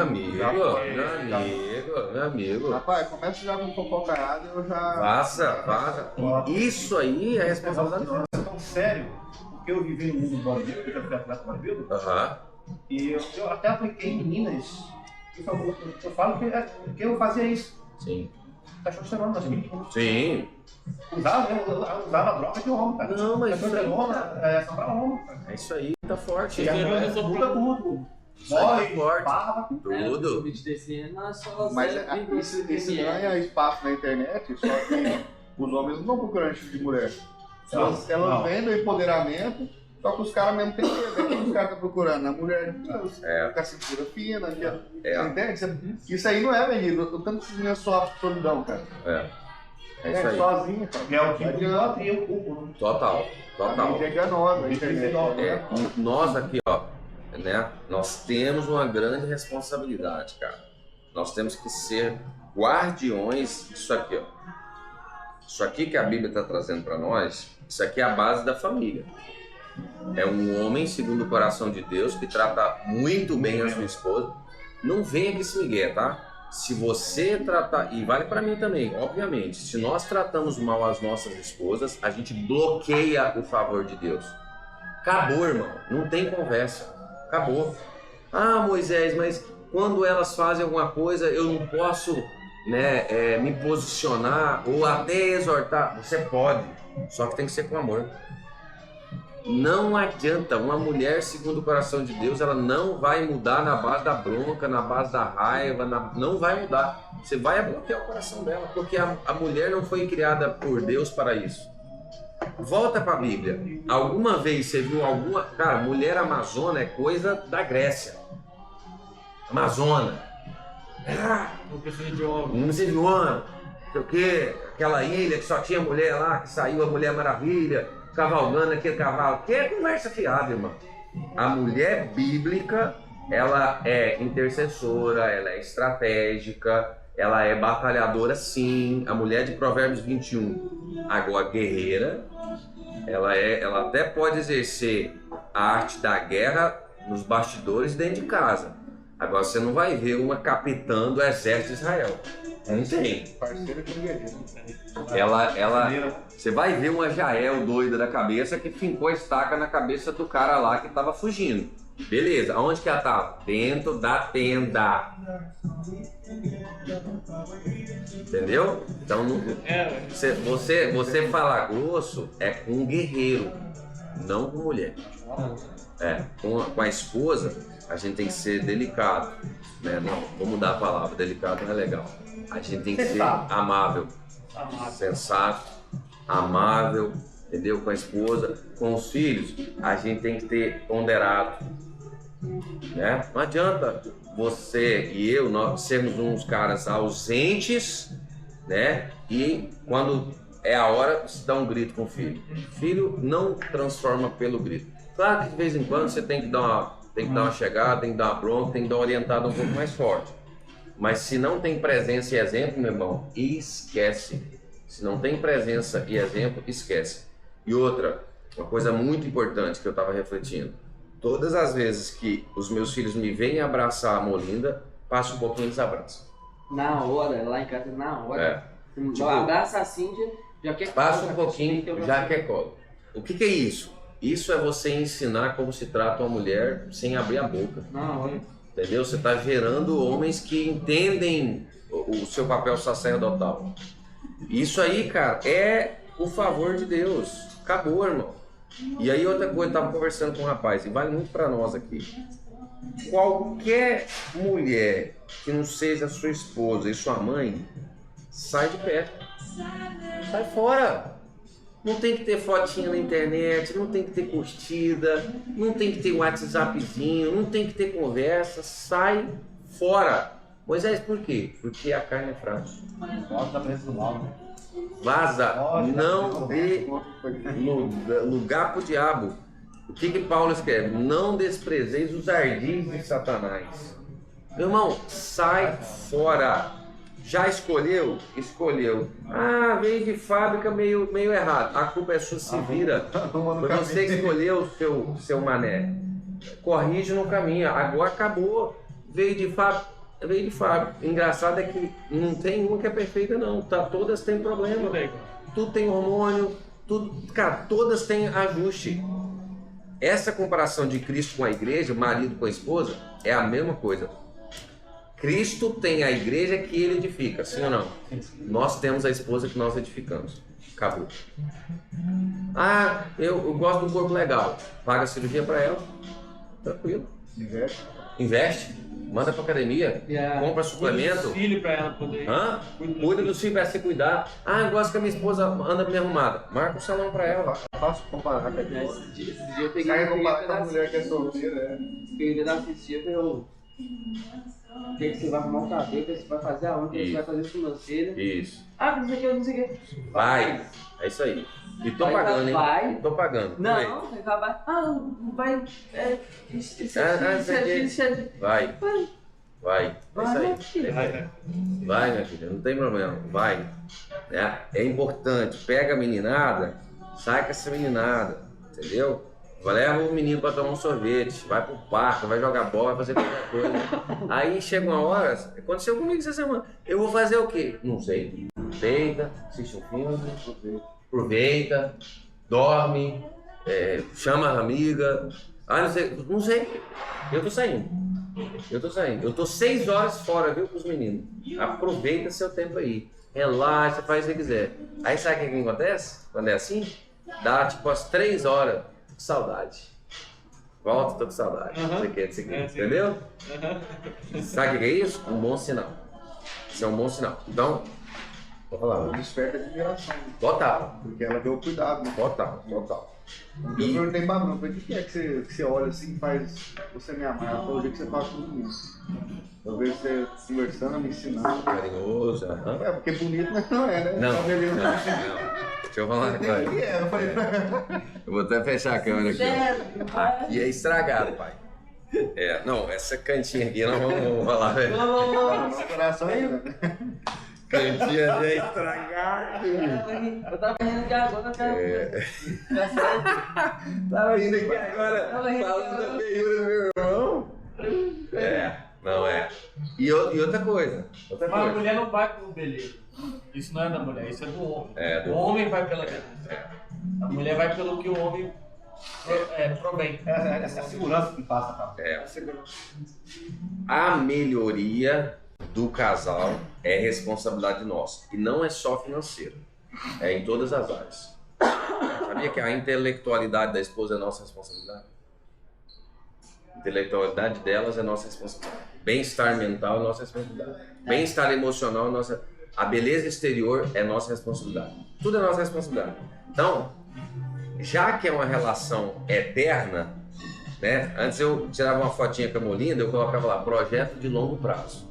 amigo. Rapaz, começa já com fofocaiada e eu já. Vaza. E isso aí é responsabilidade nossa. Tão sério, porque eu vivi no mundo do bodybuilding, eu já fui atleta bodybuilder, Aham. e eu até apliquei em meninas. Eu falo que eu fazia isso. Sim. Testosterona nas meninas. Sim. Usava droga de homem, cara. Não, mas Testosterona, só pra homem, cara. é isso aí, tá forte. E a mulher muda tudo. Isso aí tá Morre, forte. barba, Tudo. Mas esse ganha espaço na internet, só que os homens não estão procurando esse tipo de mulher. Elas Não. vendem o empoderamento, só que os caras mesmo têm medo. O que os caras estão procurando? A mulher com a cintura fina, entende? Isso aí não é vendido. O tanto que não é só solidão, cara. É isso aí. Sozinha, cara. Que é o que idolatria o corpo. Total. A mídia é enganosa, a internet. Nós aqui, ó, né? Nós temos uma grande responsabilidade, cara. Nós temos que ser guardiões disso aqui, ó. Isso aqui que a Bíblia está trazendo para nós, isso aqui é a base da família. É um homem segundo o coração de Deus que trata muito bem a sua esposa. Não venha que se migué, tá? Se você tratar, e vale para mim também, obviamente, se nós tratamos mal as nossas esposas, a gente bloqueia o favor de Deus. Acabou, irmão. Não tem conversa. Acabou. Ah, Moisés, mas quando elas fazem alguma coisa, eu não posso, né, me posicionar ou até exortar. Você pode, só que tem que ser com amor. Não adianta, uma mulher segundo o coração de Deus, ela não vai mudar na base da bronca, na base da raiva, não vai mudar. Você vai bloquear o coração dela, porque a mulher não foi criada por Deus para isso. Volta para a Bíblia. Alguma vez você viu alguma... Cara, mulher amazona é coisa da Grécia. Amazona. Não precisa de homem. Não sei de homem. Não sei o quê. Aquela ilha que só tinha mulher lá, que saiu a Mulher Maravilha, cavalgando aquele cavalo. Que é conversa fiada, irmão. A mulher bíblica, ela é intercessora, ela é estratégica, ela é batalhadora, sim. A mulher de Provérbios 21, agora guerreira, ela até pode exercer a arte da guerra nos bastidores dentro de casa. Agora você não vai ver uma capitã do exército de Israel. Não tem. Parceira com guerreiro. Você vai ver uma Jael doida da cabeça que fincou a estaca na cabeça do cara lá que tava fugindo. Beleza, aonde que ela tava? Dentro da tenda. Entendeu? Então você falar grosso é com um guerreiro, não com mulher. Com a esposa a gente tem que ser delicado, né? Não, vou mudar a palavra, delicado não é legal. A gente tem que ser amável, sensato, amável, entendeu? Com a esposa, com os filhos, a gente tem que ter ponderado, né? Não adianta você e eu nós sermos uns caras ausentes, né? E quando é a hora, você dá um grito com o filho. Filho não transforma pelo grito. Claro que de vez em quando você tem que dar uma chegada, tem que dar uma bronca, tem que dar uma orientada um pouco mais forte. Mas se não tem presença e exemplo, meu irmão, esquece. Se não tem presença e exemplo, esquece. E outra, uma coisa muito importante que eu estava refletindo. Todas as vezes que os meus filhos me veem abraçar a Molinda, passa um pouquinho eles abraçam. Na hora, lá em casa, na hora. Tipo, abraça a Cíntia, já quer passa um pouquinho, já quer colo. O que é isso? Isso é você ensinar como se trata uma mulher sem abrir a boca. Na hora. Entendeu? Você está gerando homens que entendem o seu papel sacerdotal. Isso aí, cara, é o favor de Deus. Acabou, irmão. E aí outra coisa, eu estava conversando com um rapaz, e vale muito para nós aqui. Qualquer mulher que não seja sua esposa e sua mãe, sai de perto. Sai fora. Não tem que ter fotinha na internet, não tem que ter curtida, não tem que ter WhatsAppzinho, não tem que ter conversa, sai fora. Moisés, por quê? Porque a carne é fraca. Gosta da presença do mal, né? Vaza, Foge da não dê lugar pro diabo. O que Paulo escreve? Não desprezeis os ardis de Satanás. Meu irmão, sai fora. Já escolheu? Escolheu. Ah, veio de fábrica meio errado. A culpa é sua, se vira. Foi você que escolheu o seu mané. Corrige no caminho. Agora acabou. Veio de fábrica. Engraçado é que não tem uma que é perfeita, não. Todas têm problema. Tudo tem hormônio. Cara, todas têm ajuste. Essa comparação de Cristo com a igreja, o marido com a esposa, é a mesma coisa. Cristo tem a igreja que ele edifica, sim ou não? Nós temos a esposa que nós edificamos. Acabou. Ah, eu gosto do corpo legal. Paga a cirurgia para ela. Tranquilo. Investe. Manda pra academia. Compra suplemento. Filho para ela poder. Cuida dos filhos para se cuidar. Ah, eu gosto que a minha esposa anda bem arrumada. Marca um salão para ela. Faço comparar com a Esse dia eu peguei Sai um comparar com a mulher que é solteira, né? peguei da assistir, eu o que você vai arrumar um cabelo, o que você vai fazer aonde, o que você vai fazer financeira. Isso. Ah, não sei o que, não sei o que. Vai. É isso aí. E tô Vai, pagando, hein? vai. E tô pagando. Não, você vai. Vai. Vai. Vai. É isso aí. Vai, minha filha, não tem problema. Vai. É importante. Pega a meninada, sai com essa meninada. Entendeu? Leva o menino para tomar um sorvete, vai pro parque, vai jogar bola, vai fazer qualquer coisa. Aí chega uma hora, aconteceu comigo essa semana. Eu vou fazer o quê? Não sei. Deita, assiste um filme, aproveita, dorme, chama a amiga. Ah, não sei. Eu tô saindo. Eu tô 6 horas fora, viu, com os meninos. Aproveita seu tempo aí. Relaxa, faz o que quiser. Aí sabe o que acontece? Quando é assim? Dá tipo as 3 horas. Tô com saudade. Volta, tô com saudade. Não sei o que. Entendeu? Sabe o que é isso? Um bom sinal. Isso é um bom sinal. Então, vou falar. Desperta de admiração. Total. Porque ela deu cuidado, né? Total. Eu perguntei pra Bruno, o que é que você olha assim e faz você me amar? Ela falou o jeito que você fala tudo isso. Eu vejo você conversando, me ensinando. Carinhoso. Porque bonito não é, né? Não. Só beleza. Deixa eu falar uma coisa. Eu falei, Eu vou até fechar a câmera aqui. Ó. Aqui é estragado, pai. Não, essa cantinha aqui não vamos falar, velho. no coração ainda. Cantinha já é estragado. Eu tava rindo de agora, cara. Tava rindo aqui agora, falando da feiura do meu irmão. Não é. E outra coisa. Mas a mulher não vai por beleza. Isso não é da mulher, isso é do homem. Do o homem vai pela beleza. A mulher vai pelo que o homem provém. Essa segurança que passa, cara. A melhoria do casal é responsabilidade nossa. E não é só financeira. É em todas as áreas. Sabia que a intelectualidade da esposa é nossa responsabilidade? A intelectualidade delas é nossa responsabilidade. Bem-estar mental é nossa responsabilidade. Bem-estar emocional é nossa. A beleza exterior é nossa responsabilidade. Tudo é nossa responsabilidade. Então, já que é uma relação eterna, né? Antes eu tirava uma fotinha com a Molinda, eu colocava lá, projeto de longo prazo.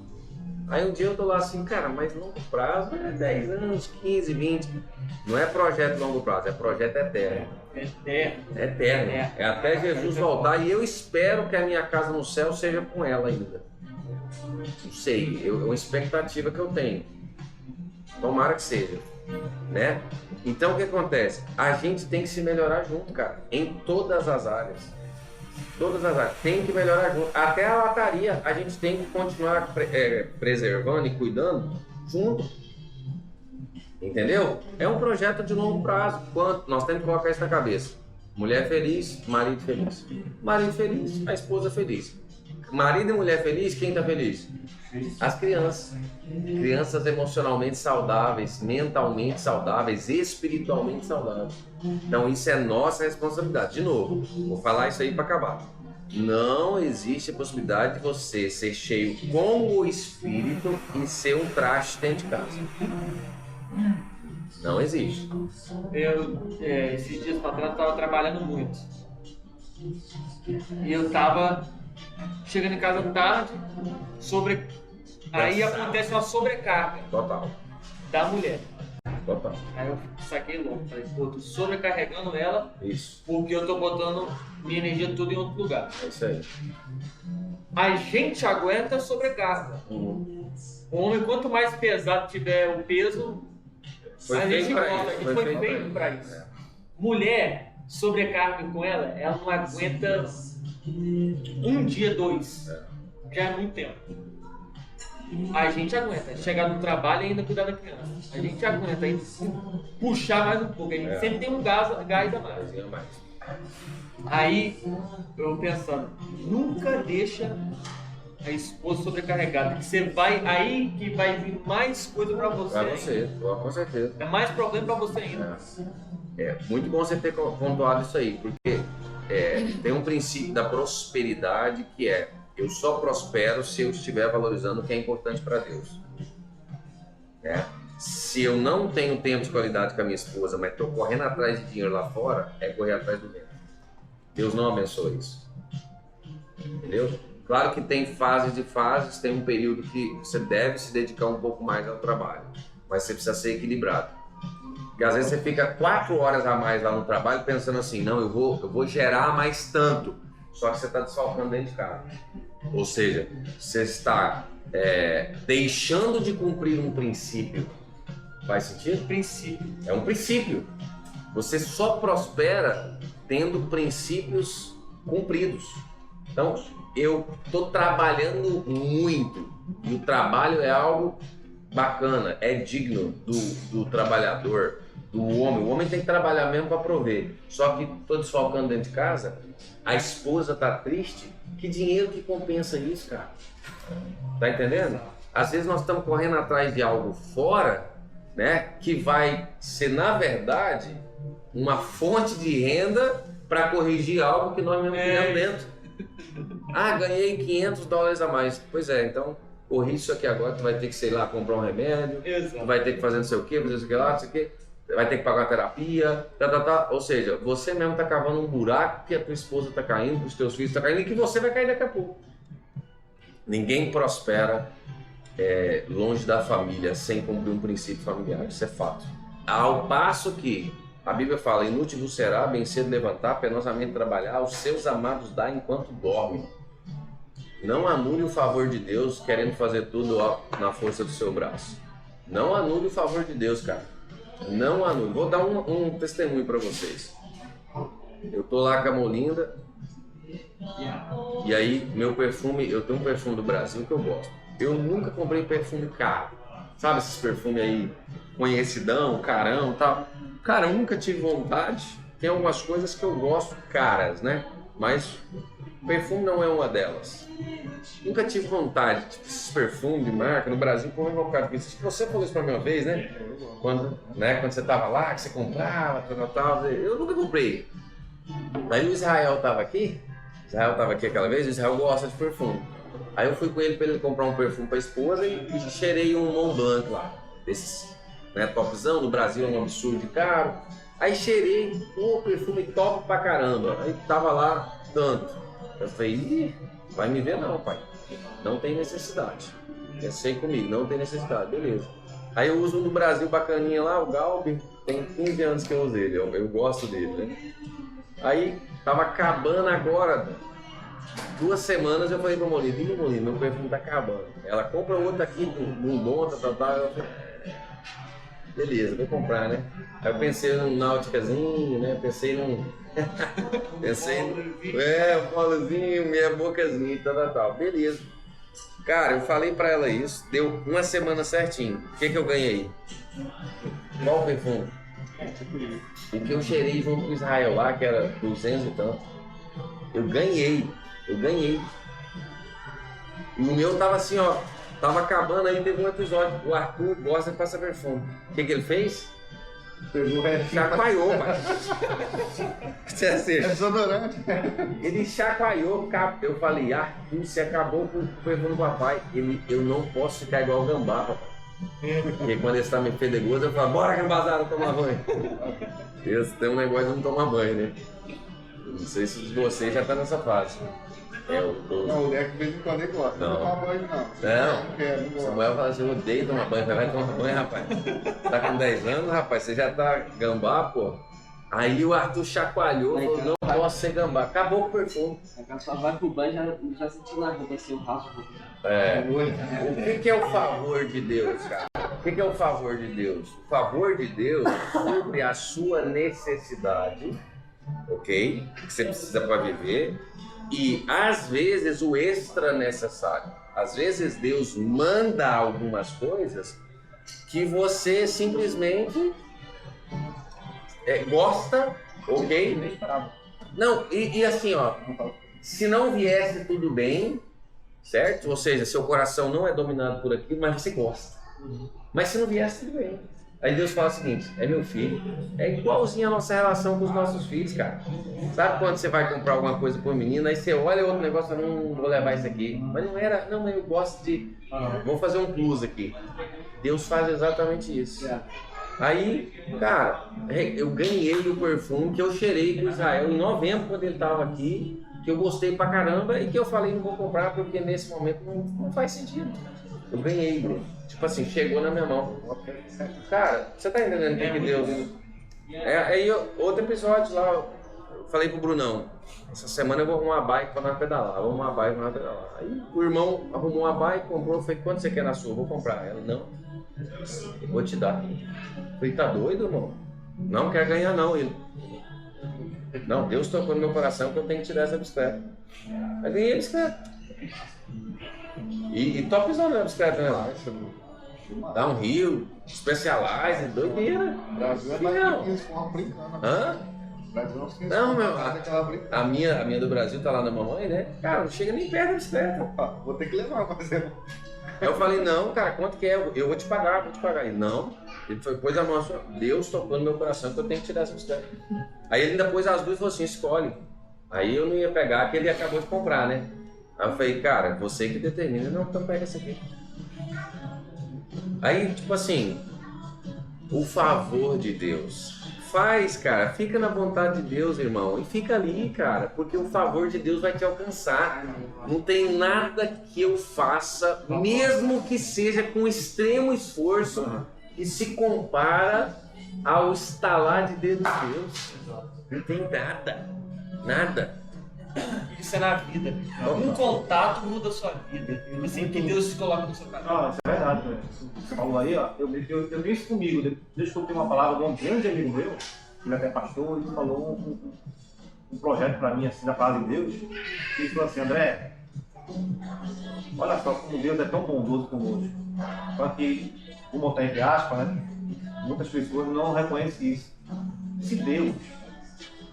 Aí um dia eu tô lá assim, cara, mas longo prazo é 10 anos, 15, 20. Não é projeto de longo prazo, é projeto eterno. Eterno. É até Jesus voltar e eu espero que a minha casa no céu seja com ela ainda. Não sei, é uma expectativa que eu tenho. Tomara que seja, né? Então o que acontece? A gente tem que se melhorar junto, cara, em todas as áreas. Todas as áreas. Tem que melhorar junto. Até a lataria, a gente tem que continuar preservando e cuidando junto. Entendeu? É um projeto de longo prazo. Quanto? Nós temos que colocar isso na cabeça. Mulher feliz, marido feliz. Marido feliz, a esposa feliz. Marido e mulher feliz, quem está feliz? As crianças. Crianças emocionalmente saudáveis, mentalmente saudáveis, espiritualmente saudáveis. Então isso é nossa responsabilidade. De novo, vou falar isso aí para acabar. Não existe a possibilidade de você ser cheio com o Espírito e ser um traste dentro de casa. Não existe. Esses dias para trás, estava trabalhando muito. E eu estava chegando em casa tarde, Aí acontece uma sobrecarga Total. da mulher. Total. Aí eu saquei logo, falei, pô, tô sobrecarregando ela Isso. porque eu tô botando minha energia toda em outro lugar. É isso aí. A gente aguenta a sobrecarga. O homem, quanto mais pesado tiver o peso, Foi a feito gente pra gosta. A isso, gente foi feito pra isso. Mulher, sobrecarga com ela não aguenta um dia, 2. Já é muito tempo. A gente aguenta. Chegar no trabalho e ainda cuidar da criança. A gente aguenta ainda puxar mais um pouco. A gente sempre tem um gás a mais. Aí, eu pensando, nunca deixa a esposa sobrecarregada. Que você vai, aí que vai vir mais coisa pra você. Pra você, com certeza. É mais problema pra você ainda. É muito bom você ter pontuado isso aí, porque tem um princípio da prosperidade que é: eu só prospero se eu estiver valorizando o que é importante para Deus. Se eu não tenho tempo de qualidade com a minha esposa, mas estou correndo atrás de dinheiro lá fora, é correr atrás do vento. Deus não abençoa isso. Entendeu? Claro que tem fases de fases, tem um período que você deve se dedicar um pouco mais ao trabalho, mas você precisa ser equilibrado. Porque às vezes você fica 4 horas a mais lá no trabalho pensando assim, não, eu vou gerar mais tanto, só que você está desfalcando dentro de casa. Ou seja, você está deixando de cumprir um princípio. Faz sentido? Princípio. É um princípio. Você só prospera tendo princípios cumpridos. Então, eu estou trabalhando muito e o trabalho é algo bacana, é digno do trabalhador, do homem. O homem tem que trabalhar mesmo para prover. Só que estou desfalcando dentro de casa, a esposa está triste. Que dinheiro que compensa isso, cara? Tá entendendo? Às vezes nós estamos correndo atrás de algo fora, né, que vai ser, na verdade, uma fonte de renda para corrigir algo que nós mesmos criamos dentro. Ah, ganhei $500 a mais. Pois é, então corrige isso aqui agora, tu vai ter que, sei lá, comprar um remédio, tu vai ter que fazer não sei o que, fazer isso aqui lá, não sei o que, vai ter que pagar uma terapia, Ou seja, você mesmo tá cavando um buraco que a tua esposa tá caindo, que os teus filhos tá caindo e que você vai cair daqui a pouco. Ninguém prospera longe da família sem cumprir um princípio familiar, isso é fato. Ao passo que a Bíblia fala, inútil vos será bem cedo levantar, penosamente trabalhar, os seus amados dá enquanto dormem. Não anule o favor de Deus querendo fazer tudo na força do seu braço. Não anule o favor de Deus, cara. Não anule. Vou dar um testemunho para vocês. Eu tô lá com a Molinda e aí meu perfume, eu tenho um perfume do Brasil que eu gosto. Eu nunca comprei perfume caro. Sabe esses perfumes aí, conhecidão, carão e tal? Cara, eu nunca tive vontade. Tem algumas coisas que eu gosto caras, né? Mas perfume não é uma delas. Nunca tive vontade, tipo, esses perfumes de marca no Brasil, como é invocado. Você falou isso pra mim uma vez, né? Quando você tava lá, que você comprava, tal. Eu nunca comprei. Aí o Israel tava aqui aquela vez, o Israel gosta de perfume. Aí eu fui com ele pra ele comprar um perfume pra esposa e cheirei um Mont Blanc lá, desses, né, topzão, no Brasil é um absurdo de caro. Aí cheirei, perfume top pra caramba, aí tava lá tanto. Eu falei, ih, vai me ver não, pai, não tem necessidade, pensei comigo, não tem necessidade, beleza. Aí eu uso um do Brasil bacaninha lá, o Galbi, tem 15 anos que eu uso ele, eu gosto dele, né? Aí tava acabando agora, 2 semanas eu falei pra Molina, meu perfume tá acabando. Ela compra outro aqui, num bom, tal. Eu falei, beleza, vou comprar, né? Aí eu pensei num Náuticazinho, né? Pensei um polozinho, meia bocazinha, tal. Beleza. Cara, eu falei pra ela isso, deu 1 semana certinho. O que eu ganhei? Qual perfume? O que eu cheirei junto com o Israel lá, que era 200 e tanto. Eu ganhei. E o meu tava assim, ó, tava acabando, aí teve um episódio, o Arthur gosta de passar perfume. O que ele fez? Chacoalhou, pai. É desodorante. Ele chacoalhou, eu falei, Arthur, você acabou com o perfume do papai. Eu não posso ficar igual o Gambá, papai. Porque quando ele está meio fedegoso, eu falo, bora Gambazada tomar banho. Esse tem um negócio de não tomar banho, né? Não sei se vocês já estão nessa fase. Não, é que de vez em quando ele gosta. Não. Não toma banho, não. Não. quer, não gosta. Samuel fala assim, eu odeio tomar banho. Vai tomar banho, rapaz. Tá com 10 anos, rapaz, você já tá gambá, pô. Aí o Arthur chacoalhou e falou, não posso ser gambá. Acabou com o perfume. A só vai pro banho já sentiu na roupa assim, o rasgo. O que é o favor de Deus, cara? O que é o favor de Deus? O favor de Deus sobre a sua necessidade, ok? Que você precisa para viver. E às vezes o extra necessário. Às vezes Deus manda algumas coisas que você simplesmente gosta, ok? Nem esperava. Não, e assim, ó, se não viesse tudo bem, certo? Ou seja, seu coração não é dominado por aquilo, mas você gosta. Mas se não viesse, tudo bem. Aí Deus fala o seguinte, é meu filho, é igualzinho a nossa relação com os nossos filhos, cara. Sabe quando você vai comprar alguma coisa para o menino, aí você olha outro negócio, não vou levar isso aqui. Mas não era, não, eu gosto de, vou fazer um plus aqui. Deus faz exatamente isso. Aí, cara, eu ganhei o perfume que eu cheirei com Israel em novembro, quando ele estava aqui, que eu gostei pra caramba e que eu falei não vou comprar porque nesse momento não faz sentido. Eu ganhei, Bruno. Tipo assim, chegou na minha mão. Cara, você tá entendendo o que Deus... Aí outro episódio lá, eu falei pro Brunão, essa semana eu vou arrumar uma bike pra nós pedalar, vou arrumar uma bike pra nós pedalar. Aí o irmão arrumou uma bike, comprou, eu falei, quanto você quer na sua? Eu vou comprar. Ela, não, eu vou te dar. Eu falei, tá doido, irmão? Não quer ganhar não, ele. Não, Deus tocou no meu coração que eu tenho que tirar essa bicicleta. Aí ganhei a bicicleta. E tô pisando na bicicleta, né? Dá um rio, Specialized, doideira. Brasil é mais de 15 com uma brincando. Hã? Brasil é uns 15 Não, com meu, aquela brincando. a minha do Brasil tá lá na mamãe, né? Cara, não chega nem perto da bicicleta. Opa, vou ter que levar pra fazer. Aí eu falei, não, cara, quanto que é? Eu vou te pagar, Ele, não. Ele foi, pôs a mão assim, Deus tocou no meu coração que eu tenho que tirar essa bicicleta. Aí ele ainda pôs as duas e falou assim, escolhe. Aí eu não ia pegar, que ele acabou de comprar, né? Aí eu falei, cara, você que determina, não, então pega essa aqui. Aí, tipo assim, o favor de Deus. Faz, cara, fica na vontade de Deus, irmão, e fica ali, cara, porque o favor de Deus vai te alcançar. Não tem nada que eu faça, mesmo que seja com extremo esforço, que se compara ao estalar de dedos de Deus. Não tem nada. Isso é na vida. Um contato muda a sua vida. Assim que Deus se coloca no seu caminho. Não, isso é verdade, velho. Você falou aí, ó, eu tenho isso comigo. Deixa eu ter uma palavra de um grande amigo meu, ele até pastor, ele falou um projeto pra mim, assim, da palavra de Deus. Ele falou assim, André, olha só como Deus é tão bondoso conosco. Só que, vou botar entre aspas, né? Muitas pessoas não reconhecem isso. Se Deus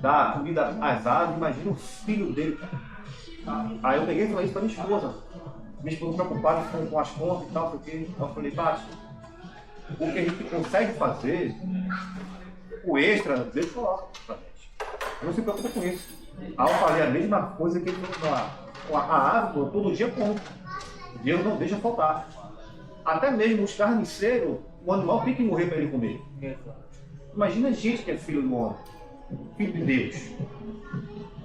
dá comida às aves, imagina o filho dele. Aí eu peguei e falei isso pra minha esposa. Minha esposa preocupada com as contas e tal, porque eu falei, Tati, o que a gente consegue fazer, o extra, Deus coloca pra gente. Não se preocupa com isso. Aí eu falei a mesma coisa que ele falou, a ave, todo dia come. Deus não deixa faltar. Até mesmo os carniceiros, o animal tem que morrer para ele comer. Imagina a gente que é filho do homem, filho de Deus.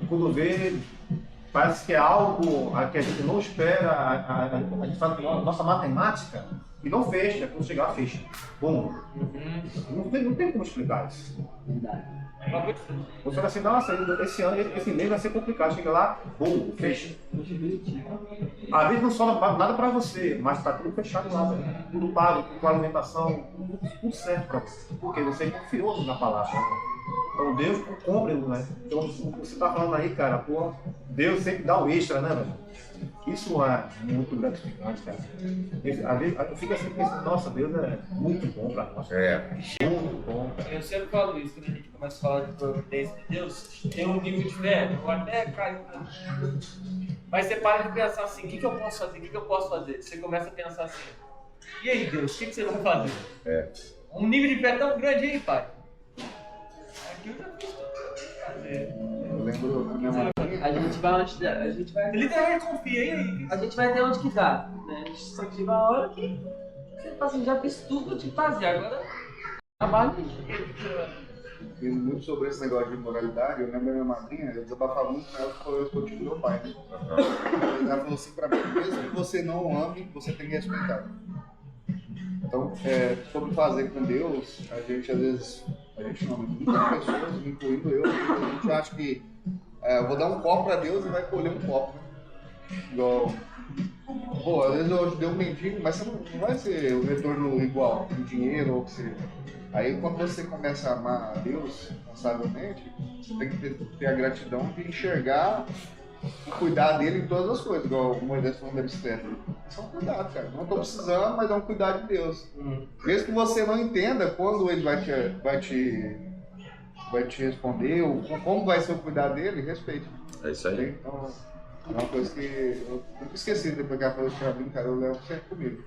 Quando vê, parece que é algo que a gente não espera, a gente faz a nossa matemática e não fecha, quando chegar fecha. Bom, não tem como explicar isso. Você vai assim, nossa, esse ano, esse mês vai ser complicado. Chega lá, bom, fecha. Às vezes não sobra nada para você, mas está tudo fechado lá, velho. Tudo pago, com alimentação, tudo certo para você. Porque você confiou na palavra. Então Deus compra, né? Então você está falando aí, cara, pô, Deus sempre dá o extra, né, velho? Isso é muito gratificante, cara. Às vezes eu fico assim pensando, nossa, Deus é muito bom para nós. Muito bom, cara. Eu sempre falo isso, quando a gente começa a falar de providência de Deus, tem um nível de fé, eu até caio. Mas você para de pensar assim, o que eu posso fazer, o que eu posso fazer? Você começa a pensar assim, e aí Deus, o que você vai fazer? Um nível de fé tão grande aí, pai. Aqui eu já fiz fazer. Eu lembro que minha mãe. A gente vai onde. A gente vai. Literalmente confia, e aí? A gente vai até onde que dá. Né? A gente só chega a hora que você fala assim, já fiz tudo que eu tinha que fazer, agora trabalho. E muito sobre esse negócio de imoralidade, eu lembro da minha madrinha, eu desabafava muito com ela que foi eu tive meu pai, né? Ela falou assim pra mim, mesmo que você não ame, você tem que respeitar. Então, sobre fazer com Deus, a gente às vezes, muitas pessoas, incluindo eu, a gente acha que eu vou dar um copo pra Deus e vai colher um copo, né? Igual, pô, às vezes eu dei um mendigo, mas você não vai ser o retorno igual, em dinheiro ou o que seja. Aí quando você começa a amar a Deus incansavelmente, você tem que ter a gratidão de enxergar e cuidar dele em todas as coisas, igual o Moisés falando da bicicleta. Isso é um cuidado, cara. Não estou precisando, mas é um cuidado de Deus. Mesmo que você não entenda quando ele vai te responder, ou como vai ser o cuidado dele, respeite. É isso aí. Então, é uma coisa que eu nunca esqueci depois que ela falou isso pra mim, cara, eu levo sempre comigo.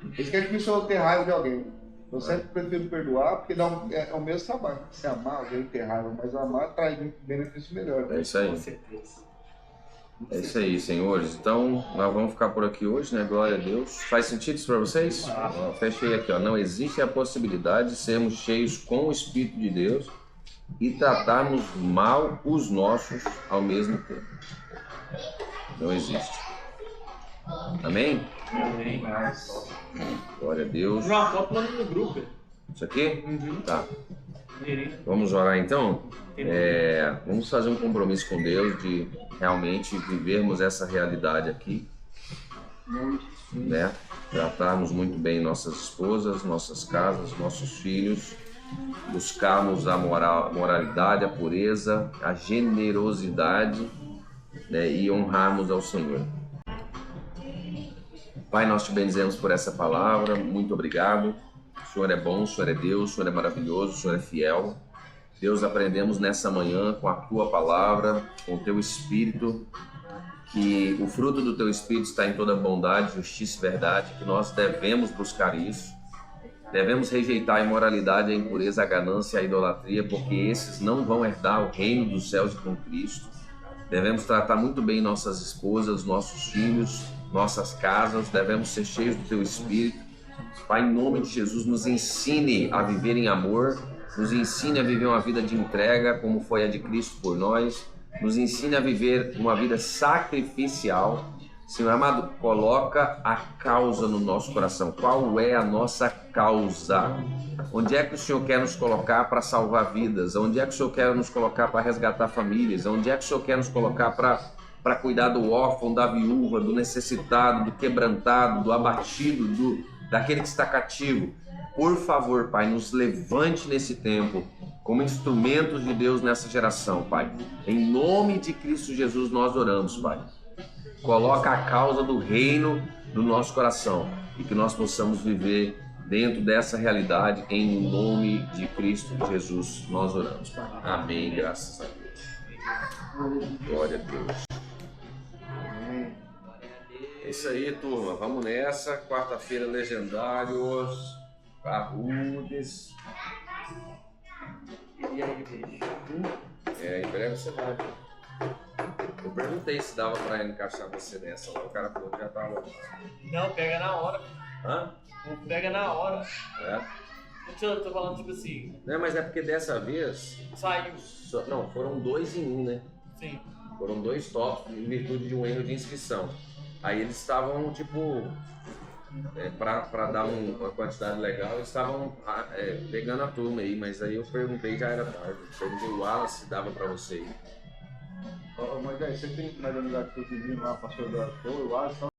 Por isso que é difícil eu ter raiva de alguém. Eu sempre prefiro perdoar, porque é o mesmo trabalho. Se amar, alguém ter raiva, mas amar traz benefício melhor. É isso aí. Com certeza. É isso aí, senhores. Então, nós vamos ficar por aqui hoje, né? Glória a Deus. Faz sentido isso para vocês? Ó, fechei aqui, ó. Não existe a possibilidade de sermos cheios com o Espírito de Deus e tratarmos mal os nossos ao mesmo tempo. Não existe. Amém? Amém. Glória a Deus. Uma foto manda no grupo. Isso aqui? Tá. Direito. Vamos orar então? Vamos fazer um compromisso com Deus de realmente vivermos essa realidade aqui, né? Tratarmos muito bem nossas esposas, nossas casas, nossos filhos, buscarmos a moralidade, a pureza, a generosidade, né? E honrarmos ao Senhor. Pai, nós te bendizemos por essa palavra, muito obrigado. O Senhor é bom, o Senhor é Deus, o Senhor é maravilhoso, o Senhor é fiel. Deus, aprendemos nessa manhã com a Tua palavra, com o Teu Espírito, que o fruto do Teu Espírito está em toda bondade, justiça e verdade, que nós devemos buscar isso. Devemos rejeitar a imoralidade, a impureza, a ganância e a idolatria, porque esses não vão herdar o reino dos céus com Cristo. Devemos tratar muito bem nossas esposas, nossos filhos, nossas casas, devemos ser cheios do Teu Espírito. Pai, em nome de Jesus, nos ensine a viver em amor, nos ensine a viver uma vida de entrega, como foi a de Cristo por nós, nos ensine a viver uma vida sacrificial. Senhor amado, coloca a causa no nosso coração. Qual é a nossa causa? Onde é que o Senhor quer nos colocar para salvar vidas? Onde é que o Senhor quer nos colocar para resgatar famílias? Onde é que o Senhor quer nos colocar para cuidar do órfão, da viúva, do necessitado, do quebrantado, do abatido, daquele que está cativo? Por favor, Pai, nos levante nesse tempo como instrumentos de Deus nessa geração, Pai. Em nome de Cristo Jesus nós oramos, Pai. Coloca a causa do reino no nosso coração e que nós possamos viver dentro dessa realidade. Em nome de Cristo Jesus nós oramos, Pai. Amém, graças a Deus. Glória a Deus. É isso aí, turma. Vamos nessa. Quarta-feira, Legendários, Parrudes. E aí, beijo. Em breve você vai. Eu perguntei se dava pra encaixar você nessa. O cara falou que já tava. Não, pega na hora. Hã? Pega na hora. É? Eu tô falando tipo assim, Não, mas é porque dessa vez. saiu. Não, foram 2 em 1, né? Sim. Foram 2 tops em virtude de um erro de inscrição. Aí eles estavam, tipo, para dar uma quantidade legal, eles estavam pegando a turma aí, mas aí eu perguntei, já era tarde. Perguntei o Wallace se dava para você ir. Mas aí, você tem mais amizade com os meninos lá, pastor da Show, eu acho.